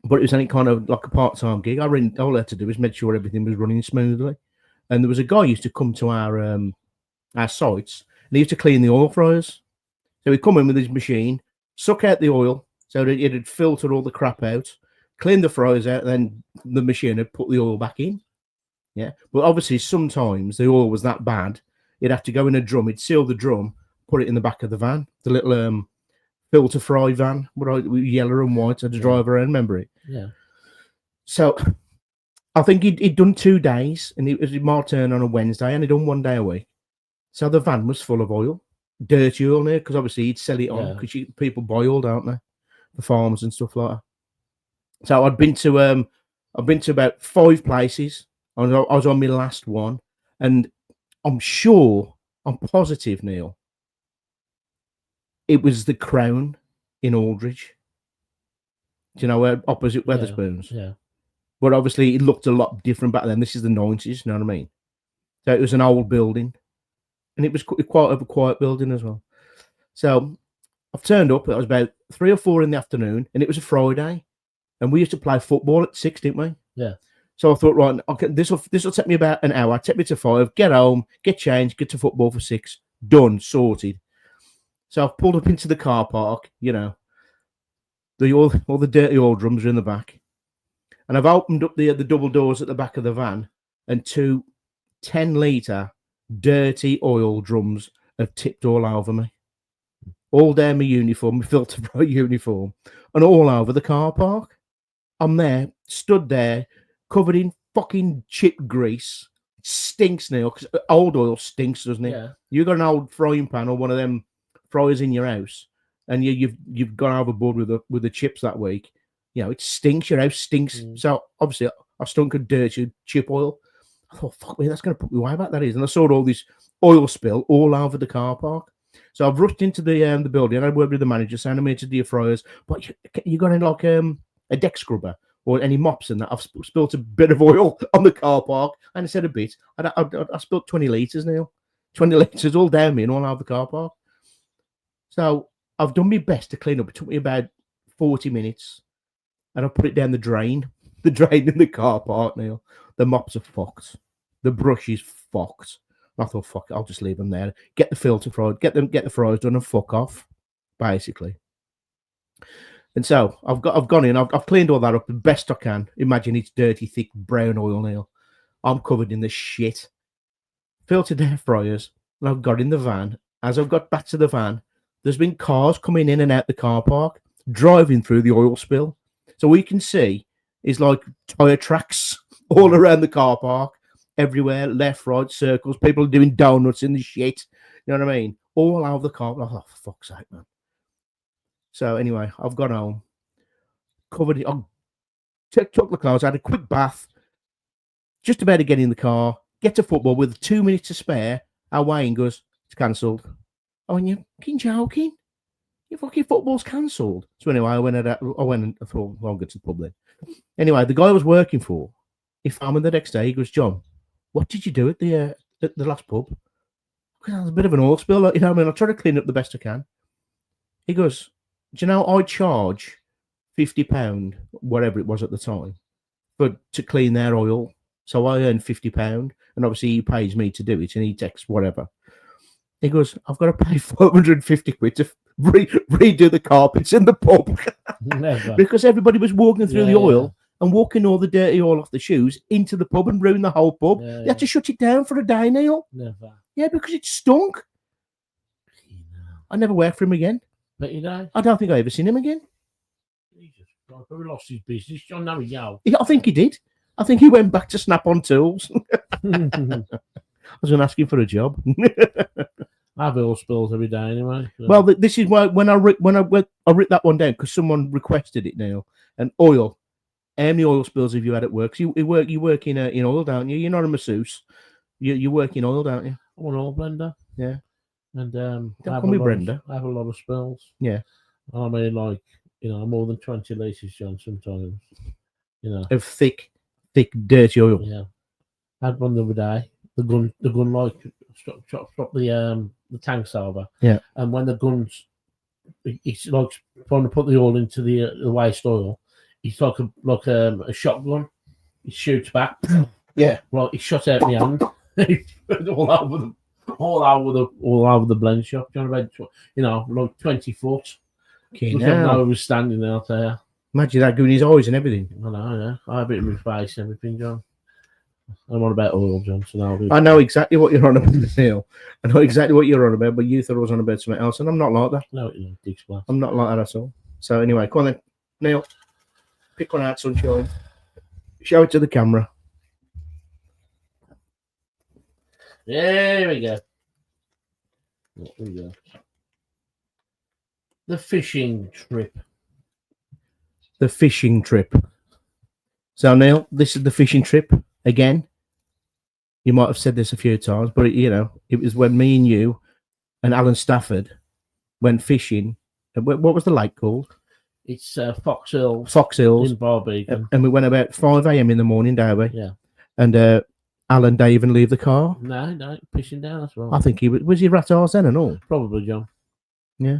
But it was any kind of like a part-time gig. All I had to do was make sure everything was running smoothly. And there was a guy who used to come to our sites, and he used to clean the oil fryers. So he'd come in with his machine, suck out the oil, so that it'd filter all the crap out, clean the fryers out, and then the machine would put the oil back in. Yeah. But obviously, sometimes the oil was that bad, you'd have to go in a drum, he'd seal the drum, put it in the back of the van, the little filter fry van, with yellow and white, and the driver around, remember it? Yeah. So I think he'd done 2 days, and it was my turn on a Wednesday, and he'd done 1 day a week. So the van was full of oil, dirty oil there, because obviously he'd sell it on, because people buy oil, don't they? The farmers and stuff like that. So I've been to about 5 places. I was on my last one, and I'm positive, Neil, it was the Crown in Aldridge. Do you know where opposite Wetherspoons? Yeah. But obviously it looked a lot different back then. This is the 90s, you know what I mean? So it was an old building, and it was quite a quiet building as well. So I've turned up. It was about 3 or 4 in the afternoon, and it was a Friday, and we used to play football at 6, didn't we? Yeah. So I thought, right, okay, this will take me about an hour. Take me to 5, get home, get changed, get to football for 6. Done, sorted. So I've pulled up into the car park, all the dirty oil drums are in the back. And I've opened up the double doors at the back of the van, and 2 10-litre dirty oil drums have tipped all over me. All down my uniform, my filter bright uniform, and all over the car park. I'm there, stood there, covered in fucking chip grease. It stinks now, because old oil stinks, doesn't it? Yeah. You got an old frying pan or one of them fryers in your house, and you've gone overboard with the chips that week. It stinks. Your house stinks. So obviously, I stunk of dirty chip oil. I thought, fuck me, that's going to put me way back. That is, and I saw all this oil spill all over the car park. So I've rushed into the building, and I worked with the manager, saying I'm here to do your fryers, but you got any like a deck scrubber or any mops and that? I've spilt a bit of oil on the car park, and I said a bit. I spilt 20 litres now, 20 litres all down me and all over the car park. So I've done my best to clean up. It took me about 40 minutes, and I put it down the drain in the car park. Neil, the mops are fucked, the brush is fucked. I thought, fuck it, I'll just leave them there. Get the filter fried, get the fries done, and fuck off, basically. And so I've gone in, I've cleaned all that up the best I can. Imagine it's dirty, thick brown oil, Neil. I'm covered in the shit. Filtered air fryers, and I've got in the van. As I've got back to the van, there's been cars coming in and out the car park, driving through the oil spill. So we can see is like tyre tracks all around the car park, everywhere, left, right, circles. People are doing donuts in the shit. You know what I mean? All out of the car. Oh, for fuck's sake, man. So anyway, I've gone home, covered it. I took the clothes, had a quick bath, just about to get in the car, get to football with 2 minutes to spare. Our Wayne goes, it's cancelled. Oh, and you're fucking joking? Your fucking football's cancelled. So anyway, I went and I thought, well, I'll go to the pub then. Anyway, the guy I was working for, he found me the next day. He goes, John, what did you do at the last pub? Because there's a bit of an oil spill. You know what I mean? I'll try to clean up the best I can. He goes, do you know I charge £50, whatever it was at the time, to clean their oil? So I earn £50, and obviously he pays me to do it, and he takes whatever. He goes, I've got to pay 450 quid to redo the carpets in the pub. Because everybody was walking through the oil and walking all the dirty oil off the shoes into the pub and ruined the whole pub. They had to shut it down for a day, Neil. Never. Yeah, because it stunk. I never worked for him again. But you know, I don't think I ever seen him again. Jesus Christ, he lost his business. John, now he go. I think he did. I think he went back to Snap-on Tools. I was going to ask him for a job. I have oil spills every day anyway. So. Well, this is why when I writ that one down because someone requested it, Neil. And oil. How many oil spills have you had at work? So you work in oil, don't you? You're not a masseuse. You work in oil, don't you? I'm an oil blender. Yeah. And don't call me Brenda. I have a lot of spills. Yeah. I mean, like, more than 20 litres, John, sometimes. Of thick, dirty oil. Yeah. I had one the other day. The gun like stopped the tanks over. Yeah. And when the gun's it's like trying to put the oil into the waste oil, it's like a shotgun. It shoots back. Yeah. Well, it shot out my hand. all over the blend shop. John, about like 20 foot. Okay, Look how I was standing out there. Imagine that going his eyes and everything. I know, yeah. I have it in my face and everything, John. I'm on about oil, John. So I know exactly what you're on about, Neil. I know exactly what you're on about, but you thought I was on about something else, and I'm not like that. No, Dick Splash. I'm not like that at all. So anyway, come on then, Neil. Pick one out, sunshine. Show it to the camera. There we go. There we go. The fishing trip. The fishing trip. So, Neil, this is the fishing trip again. You might have said this a few times, but it was when me and you and Alan Stafford went fishing. What was the lake called? It's Fox Hills. Fox Hills in Barbican. And we went about 5 a.m. in the morning, didn't we? Yeah. And Alan didn't even leave the car. No, fishing down as well. I think he was he rat arse then and all. Probably, John. Yeah.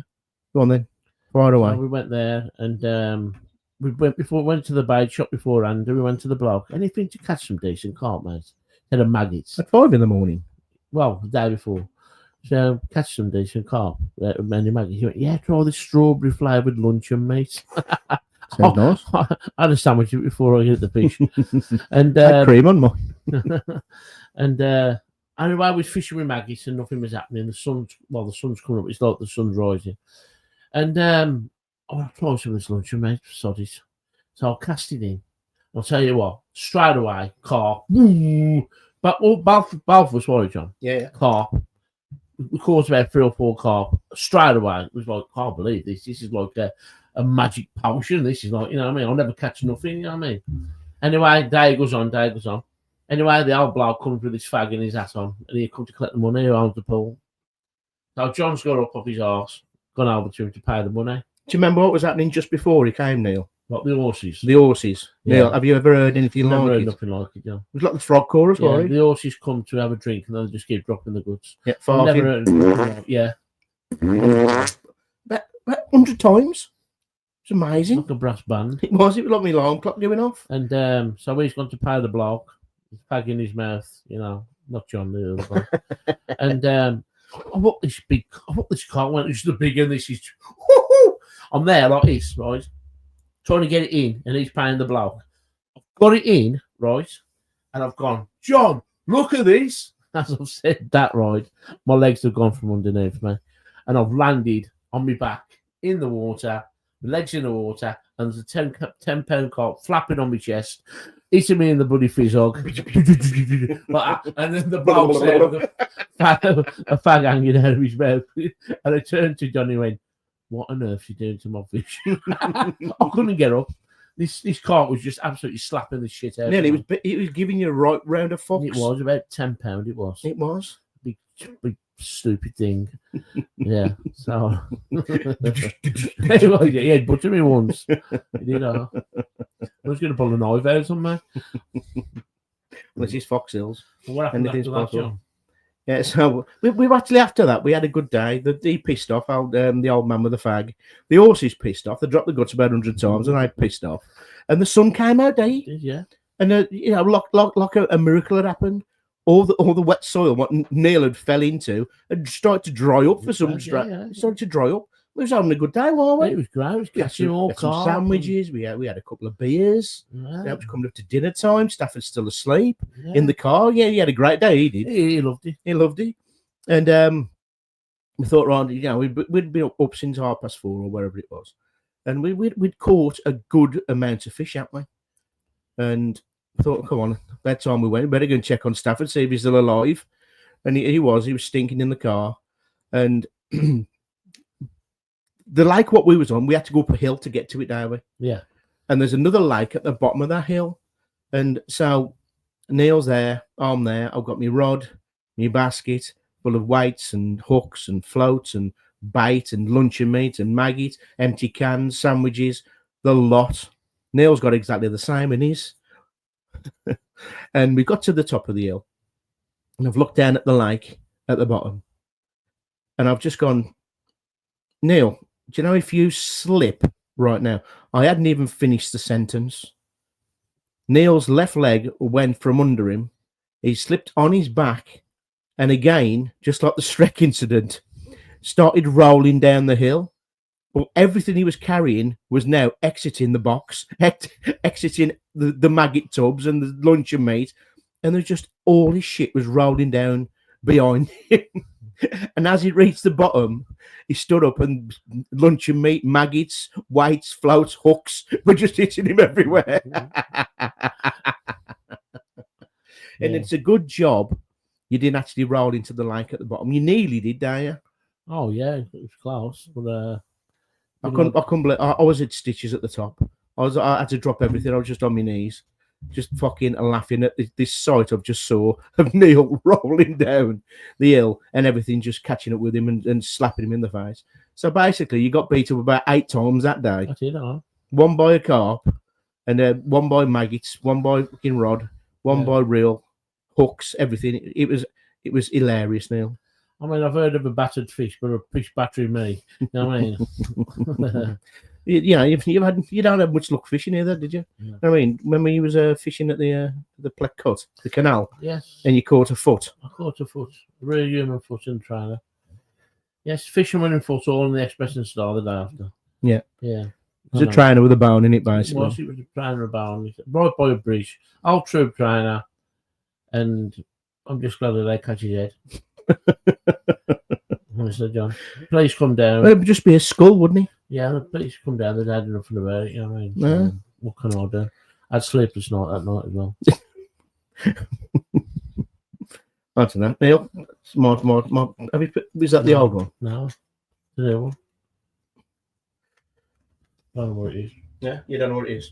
Go on then. Fire away. So we went there and we went to the bait shop beforehand. We went to the block. Anything to catch some decent carp, mate. Had a maggots. At 5 in the morning. Well, the day before. So catch some decent carp. Many maggots. He went, yeah, try the strawberry flavoured luncheon, mate. Sounds nice. I had a sandwich before I hit the fish. And cream on mine. And anyway, I was fishing with maggots and nothing was happening. The sun's coming up. It's like the sun's rising. And I'll try some of this luncheon, mate. Soddies. So I'll cast it in. I'll tell you what, straight away, carp. But both of us were, John. Yeah. Carp. We caught about 3 or 4 carp. Straight away, it was like, I can't believe this. This is like a magic potion. This is like, you know what I mean? I'll never catch nothing, you know what I mean? Anyway, day goes on. Anyway, the old bloke comes with his fag and his hat on, and he comes to collect the money who owns the pool. So John's got up off his arse, gone over to him to pay the money. Do you remember what was happening just before he came, Neil? What, the horses? The horses. Yeah. Neil, have you ever heard anything Never like heard it? nothing like it, John. It was like the frog chorus, Yeah, right? the horses come to have a drink and then they just keep dropping the goods. Yeah, Never farting. heard, yeah. about 100 times. It's amazing. Like a brass band. It was like my alarm clock going off. And so he's gone to pay the bloke. He's pag in his mouth, not John, the other guy. And I want this car. Well, it's the big and this is. I'm there like this, right? Trying to get it in, and he's paying the bloke. I've got it in, right? And I've gone, John, look at this. As I've said that, right, my legs have gone from underneath me, and I've landed on my back in the water, my legs in the water, and there's a 10-pound cop flapping on my chest, hitting me in the bloody fizzog. And then the bloke said, with a fag hanging out of his mouth. And I turned to Johnny and went, what on earth are you doing to my fish? I couldn't get up. This cart was just absolutely slapping the shit out. Yeah, it was giving you a right round of fox. It was about £10. It was. It was Big stupid thing. Yeah. So he had buttered me once. He did. I was going to pull a knife out on me. Well, it's his Fox Hills. What happened after that, John? Yeah, so we've actually, after that, we had a good day. He pissed off, the old man with the fag. The horses pissed off. They dropped the guts about 100 times, and I pissed off. And the sun came out, Yeah. And like a miracle had happened. All the wet soil, what Neil had fell into, had started to dry up for some reason. It started to dry up. We was having a good day, weren't we? It was great. It was catching all some sandwiches. We had a couple of beers. Yeah. It was coming up to dinner time. Stafford's still asleep in the car. Yeah, he had a great day. He did. He loved it. He loved it. And we thought, right, we'd been up since 4:30 or wherever it was, and we'd caught a good amount of fish, hadn't we? And I thought, come on, that time we went, better go and check on Stafford, see if he's still alive. And he was stinking in the car. And the lake what we was on, we had to go up a hill to get to it, didn't we? Yeah. And there's another lake at the bottom of that hill. And so Neil's there, I'm there, I've got my rod, my basket full of weights and hooks and floats and bait and luncheon meat and maggots, empty cans, sandwiches, the lot. Neil's got exactly the same in his. And we got to the top of the hill. And I've looked down at the lake at the bottom. And I've just gone, Neil, do you know if you slip right now? I hadn't even finished the sentence. Neil's left leg went from under him. He slipped on his back. And again, just like the Shrek incident, started rolling down the hill. Well, everything he was carrying was now exiting the box, exiting the maggot tubs and the luncheon meat. And there's just all his shit was rolling down behind him. And as he reached the bottom, he stood up and luncheon meat, maggots, weights, floats, hooks were just hitting him everywhere. And it's a good job you didn't actually roll into the lake at the bottom. You nearly did, didn't you? Oh, yeah, it was close. But I couldn't believe I was at stitches at the top. I had to drop everything. I was just on my knees, just fucking laughing at this sight I've just saw of Neil rolling down the hill and everything just catching up with him and slapping him in the face. So basically, you got beat up about 8 times that day. I did, huh? One by a carp, and one by maggots, one by fucking rod, one by reel, hooks, everything. It was hilarious, Neil. I mean, I've heard of a battered fish, but a fish battering me. You know what I mean? You don't have much luck fishing either, did you? Yeah. I mean, when we was fishing at the Pleck Cut, the canal, yes, and you caught a foot. I caught a foot, a real human foot in the trailer. Yes, fisherman and foot all in the Express and Star the day after. Yeah, yeah. It was a trainer with a bone in it, basically. It was a trainer with a bone, right by a bridge, old troop trainer, and I'm just glad that they catch his head. Honestly, John, please come down. Well, it would just be a skull, wouldn't he? Yeah, please come down. They'd had nothing about it. You know what I mean? Yeah. What can I do? I had sleepless night that night as well. I don't know. Neil, have you put, is that the old one? No, the new one. I don't know what it is. Yeah, you don't know what it is.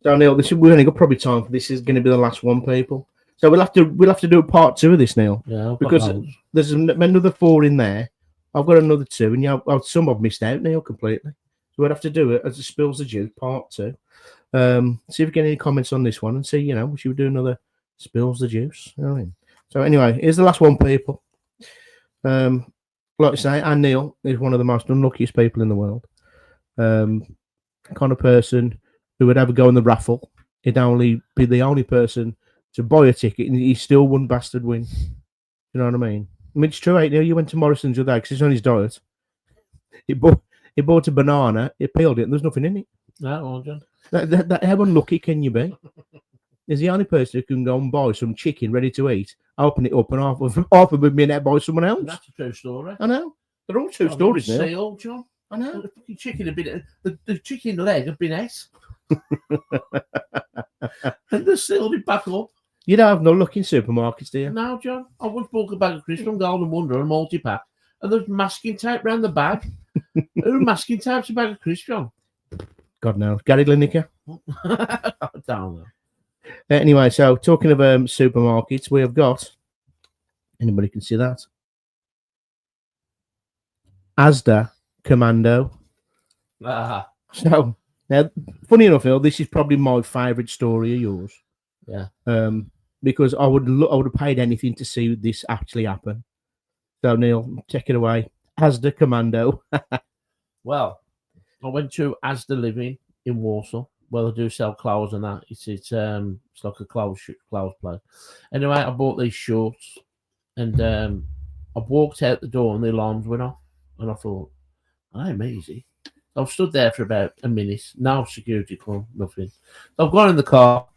So Neil, we've only got probably time for this. Is going to be the last one, people. So we'll have to do a part 2 of this, Neil. Yeah, because there's another 4 in there. I've got another 2, and some I've missed out, Neil, completely. So we'll have to do it as it spills the juice, part 2. See if we get any comments on this one, and see, should we do another spills the juice? You know what I mean? So anyway, here's the last one, people. like I say, and Neil is one of the most unluckiest people in the world. Kind of person who would ever go in the raffle. He'd only be the only person to buy a ticket, and he still wouldn't bastard win. You know what I mean? I mean, it's true, ain't it? You went to Morrison's the other day because he's on his diet. He bought a banana, he peeled it, and there's nothing in it. No, John. How unlucky can you be? He's the only person who can go and buy some chicken ready to eat, open it up, and half of it being out by someone else. And that's a true story. I know. They're all true stories now. Seal, John. I know. The fucking chicken had been the chicken leg had been S. And they sealed it back up. You don't have no luck in supermarkets, do you? No, John. I once bought a bag of crisps from Golden Wonder, a multi-pack, and there's masking tape around the bag. Who masking tape's a bag of crisps, John? God knows. Gary Lineker. I don't know. Anyway, so talking of supermarkets, we have got, anybody can see that, Asda Commando. So, now, funny enough, Phil, this is probably my favourite story of yours. Yeah. Because I would have paid anything to see this actually happen. So, Neil, take it away. Asda Commando. Well, I went to Asda Living in Warsaw. Well, they do sell clothes and that. It's like a clothes place. Anyway, I bought these shorts, and I walked out the door, and the alarms went off, and I thought, I'm easy. I've stood there for about a minute. No security call, nothing. So I've gone in the car,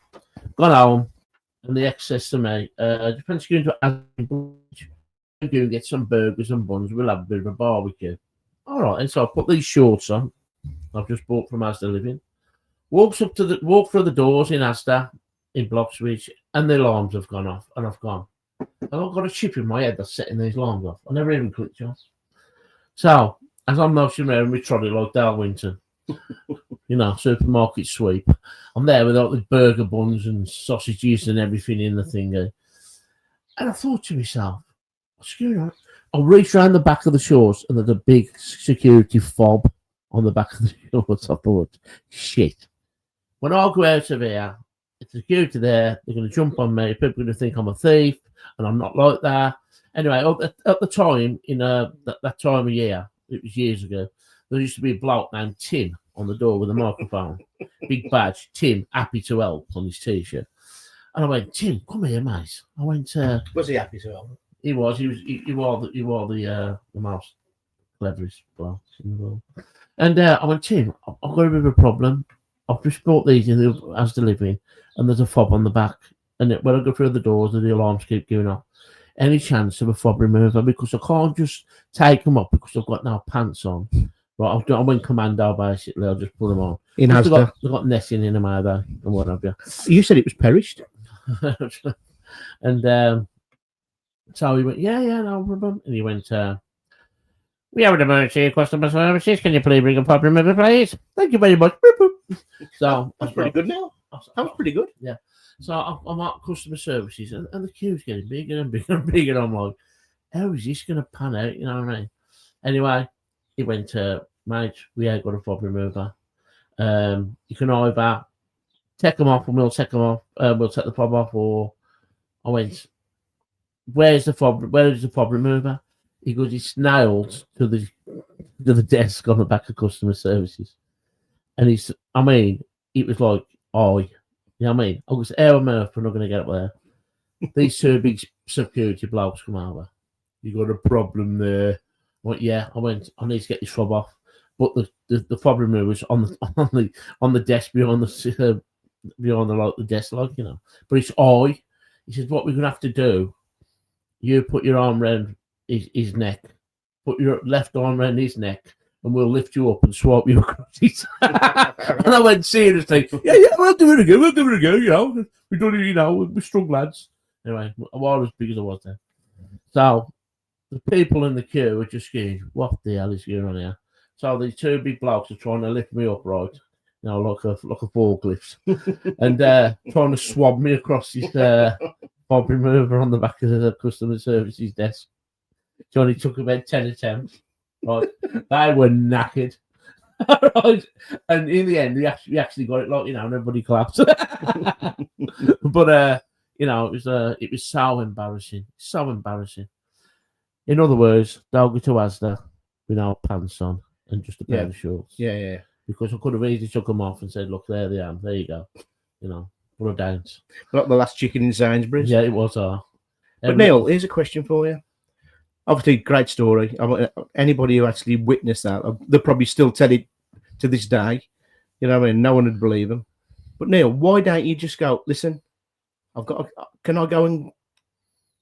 gone home, and the ex says to me, "Depends going to Asda, go and get some burgers and buns. We'll have a bit of a barbecue." All right, and so I put these shorts on. I've just bought from Asda Living. Walk through the doors in Asda in Bloxwich, and the alarms have gone off, and I've gone. And I've got a chip in my head that's setting these alarms off. I never even clicked on. So as I'm noticing around my trolley like Dale Winton, supermarket sweep, I'm there with all the burger buns and sausages and everything in the thing, and I thought to myself, I'll reach around the back of the shorts, and there's a big security fob on the back of the shorts. I thought, shit. When I go out of here, it's security there. They're going to jump on me. People are going to think I'm a thief, and I'm not like that. Anyway, at the time, in that time of year, it was years ago, there used to be a bloke named Tim on the door with a microphone, big badge, Tim, happy to help on his T-shirt. And I went, Tim, come here, mate. I went, was he happy to help? He was. He wore the most cleverest bloke in the world. And I went, Tim, I've got a bit of a problem. I've just bought these in the Asda Living, and there's a fob on the back. And when I go through the doors, the alarms keep going off. Any chance of a fob remover? Because I can't just take them up because I've got no pants on. Right, I went commando basically. I'll just put them on. In Asda, they've got nesting in them either and what have you. You said it was perished. And so he went, yeah, no problem. And he went, we have an emergency customer services. Can you please bring a fob remover, please? Thank you very much. So that's pretty good now. That was pretty good. Yeah. So I'm at customer services, and the queue's getting bigger and bigger and bigger. I'm like, how is this going to pan out? You know what I mean? Anyway, he went, mate, we ain't got a fob remover. You can either take them off, and we'll take them off. We'll take the fob off, or I went, where's the fob? Where is the fob remover? He goes, it's nailed to the desk on the back of customer services. And it was like, you know what I mean? I was, how on earth we're not going to get up there? These two big security blokes come over. You got a problem there? I went, yeah. I went, I need to get this fob off. But the fob remover was on the desk behind the desk, like, you know. But it's He says, what we're going to have to do, you put your arm around his neck, put your left arm around his neck, and we'll lift you up and swap you across his. And I went seriously, yeah, we'll do it again, you know. We've done it, you know, we're strong lads. Anyway, I was as big as I was then. So the people in the queue were just going, what the hell is going on here? So these two big blokes are trying to lift me up, right? You know, like a forklift. And trying to swab me across his fob remover on the back of the customer services desk. Johnny took about 10 attempts. Right, they were knackered. Right, and in the end, we actually got it, like, you know, and everybody clapped. But you know, it was so embarrassing, In other words, they'll go to Asda with no pants on and just a pair of shorts. Yeah. Because I could have easily took them off and said, "Look, there they are. There you go." You know, what a dance. Like the last chicken in Sainsbury's. Yeah, it was. But Neil, here's a question for you. Obviously, great story. Anybody who actually witnessed that, they'll probably still tell it to this day. You know what I mean? No one would believe them. But Neil, why don't you just go, listen, can I go and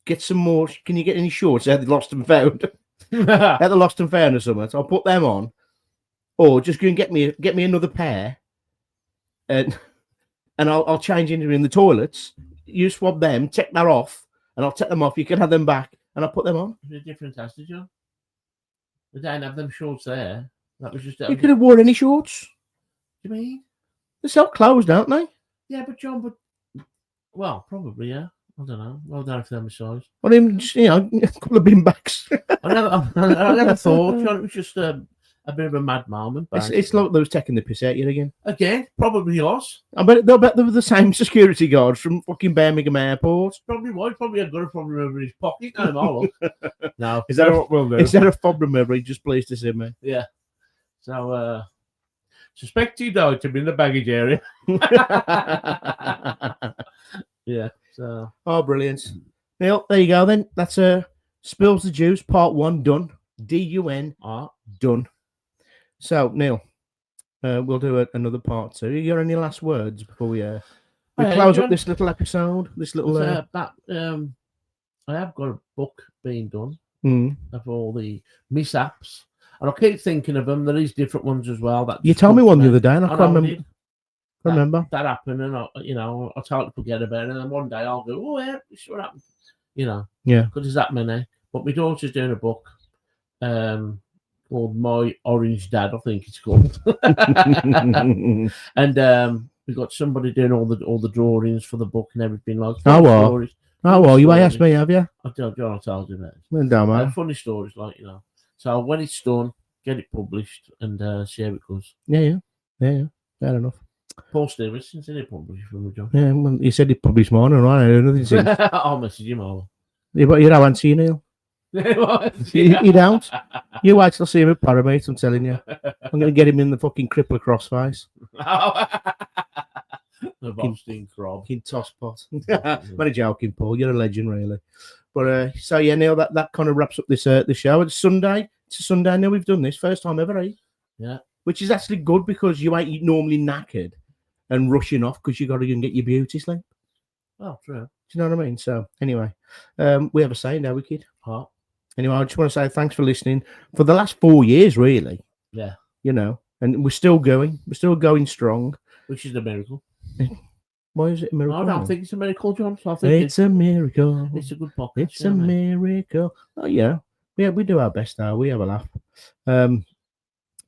get some more? Can you get any shorts out of the Lost and Found? At the Lost and Found or something. So I'll put them on. Or just go and get me another pair. And I'll change into in the toilets. You swab them, take that off, and I'll take them off. You can have them back, and I'll put them on. It's a different Asda, John. They don't have them shorts there. That was just. You could have worn any shorts. You mean? They sell clothes, don't they? Yeah, but John, well, probably, yeah. I don't know. Well, I don't know if they're my size. Well, even just, a couple of bin bags. I never thought, John. It was just a bit of a mad moment. It's like they was taking the piss out you again. Again, probably was. I bet they were the same security guards from fucking Birmingham Airport. Probably was. Probably had got a phone number in his pocket. I don't know. No, is that what we'll do? Is that a phone number? Just pleased to see me. Yeah. So, suspected item in the baggage area. Yeah. So. Oh, brilliant. Neil, there you go then. That's Spills the Juice, part 1 done. DUN done. So, Neil, we'll do another part 2. You got any last words before we close up this little episode? This little. I have got a book being done Mm. of all the mishaps, and I keep thinking of them. There is different ones as well. That you told me one the other day, and I can't remember. That happened, and I totally forget about it. And then one day I'll go, "Oh yeah, this is what happened," Yeah, because there's that many. But my daughter's doing a book, called My Orange Dad, I think it's called, and we've got somebody doing all the drawings for the book and everything like. You asked me, have you? I told you about it. Well done, man. Funny stories, like So when it's done, get it published and see how it goes. Yeah. Fair enough. Paul Stevenson's in it published from the job. Yeah, well, he said he published mine, and I don't know nothing since. I'll message him all. Yeah, but you don't answer you, Neil. You don't. You wait till I see him at Paramount, I'm telling you. I'm going to get him in the fucking crippler crossface. The Boston Crop. Fucking tosspot. Very joking, Paul. You're a legend, really. But so yeah, Neil, that kind of wraps up this show. It's Sunday. It's a Sunday now. We've done this first time ever, eh? Yeah. Which is actually good because you ain't normally knackered and rushing off because you got to go and get your beauty sleep. Oh, true. Do you know what I mean? So anyway, we have a saying now, we kid. Oh. Anyway, I just want to say thanks for listening for the last 4 years, really. Yeah. And we're still going. We're still going strong. Which is a miracle. Why is it a miracle? I don't think it's a miracle, John. I think it's a miracle. It's a good podcast. It's a miracle. Oh yeah, we do our best now. We have a laugh.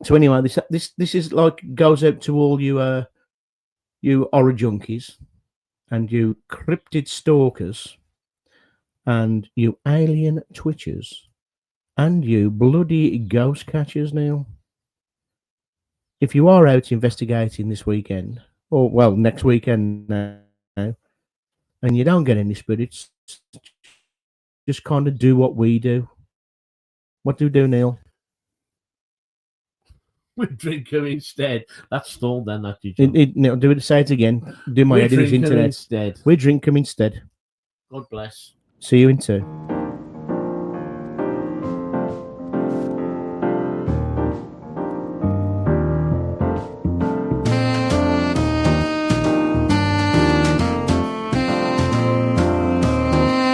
So anyway, this is like goes out to all you horror junkies, and you cryptid stalkers, and you alien twitchers, and you bloody ghost catchers, Neil. If you are out investigating this weekend, or well, next weekend now, and you don't get any spirits, just kind of do what we do. What do we do, Neil? We drink them instead. That's stalled then, that you do it. Say it again. Do my editor's internet. Instead. We drink them instead. God bless. See you in 2.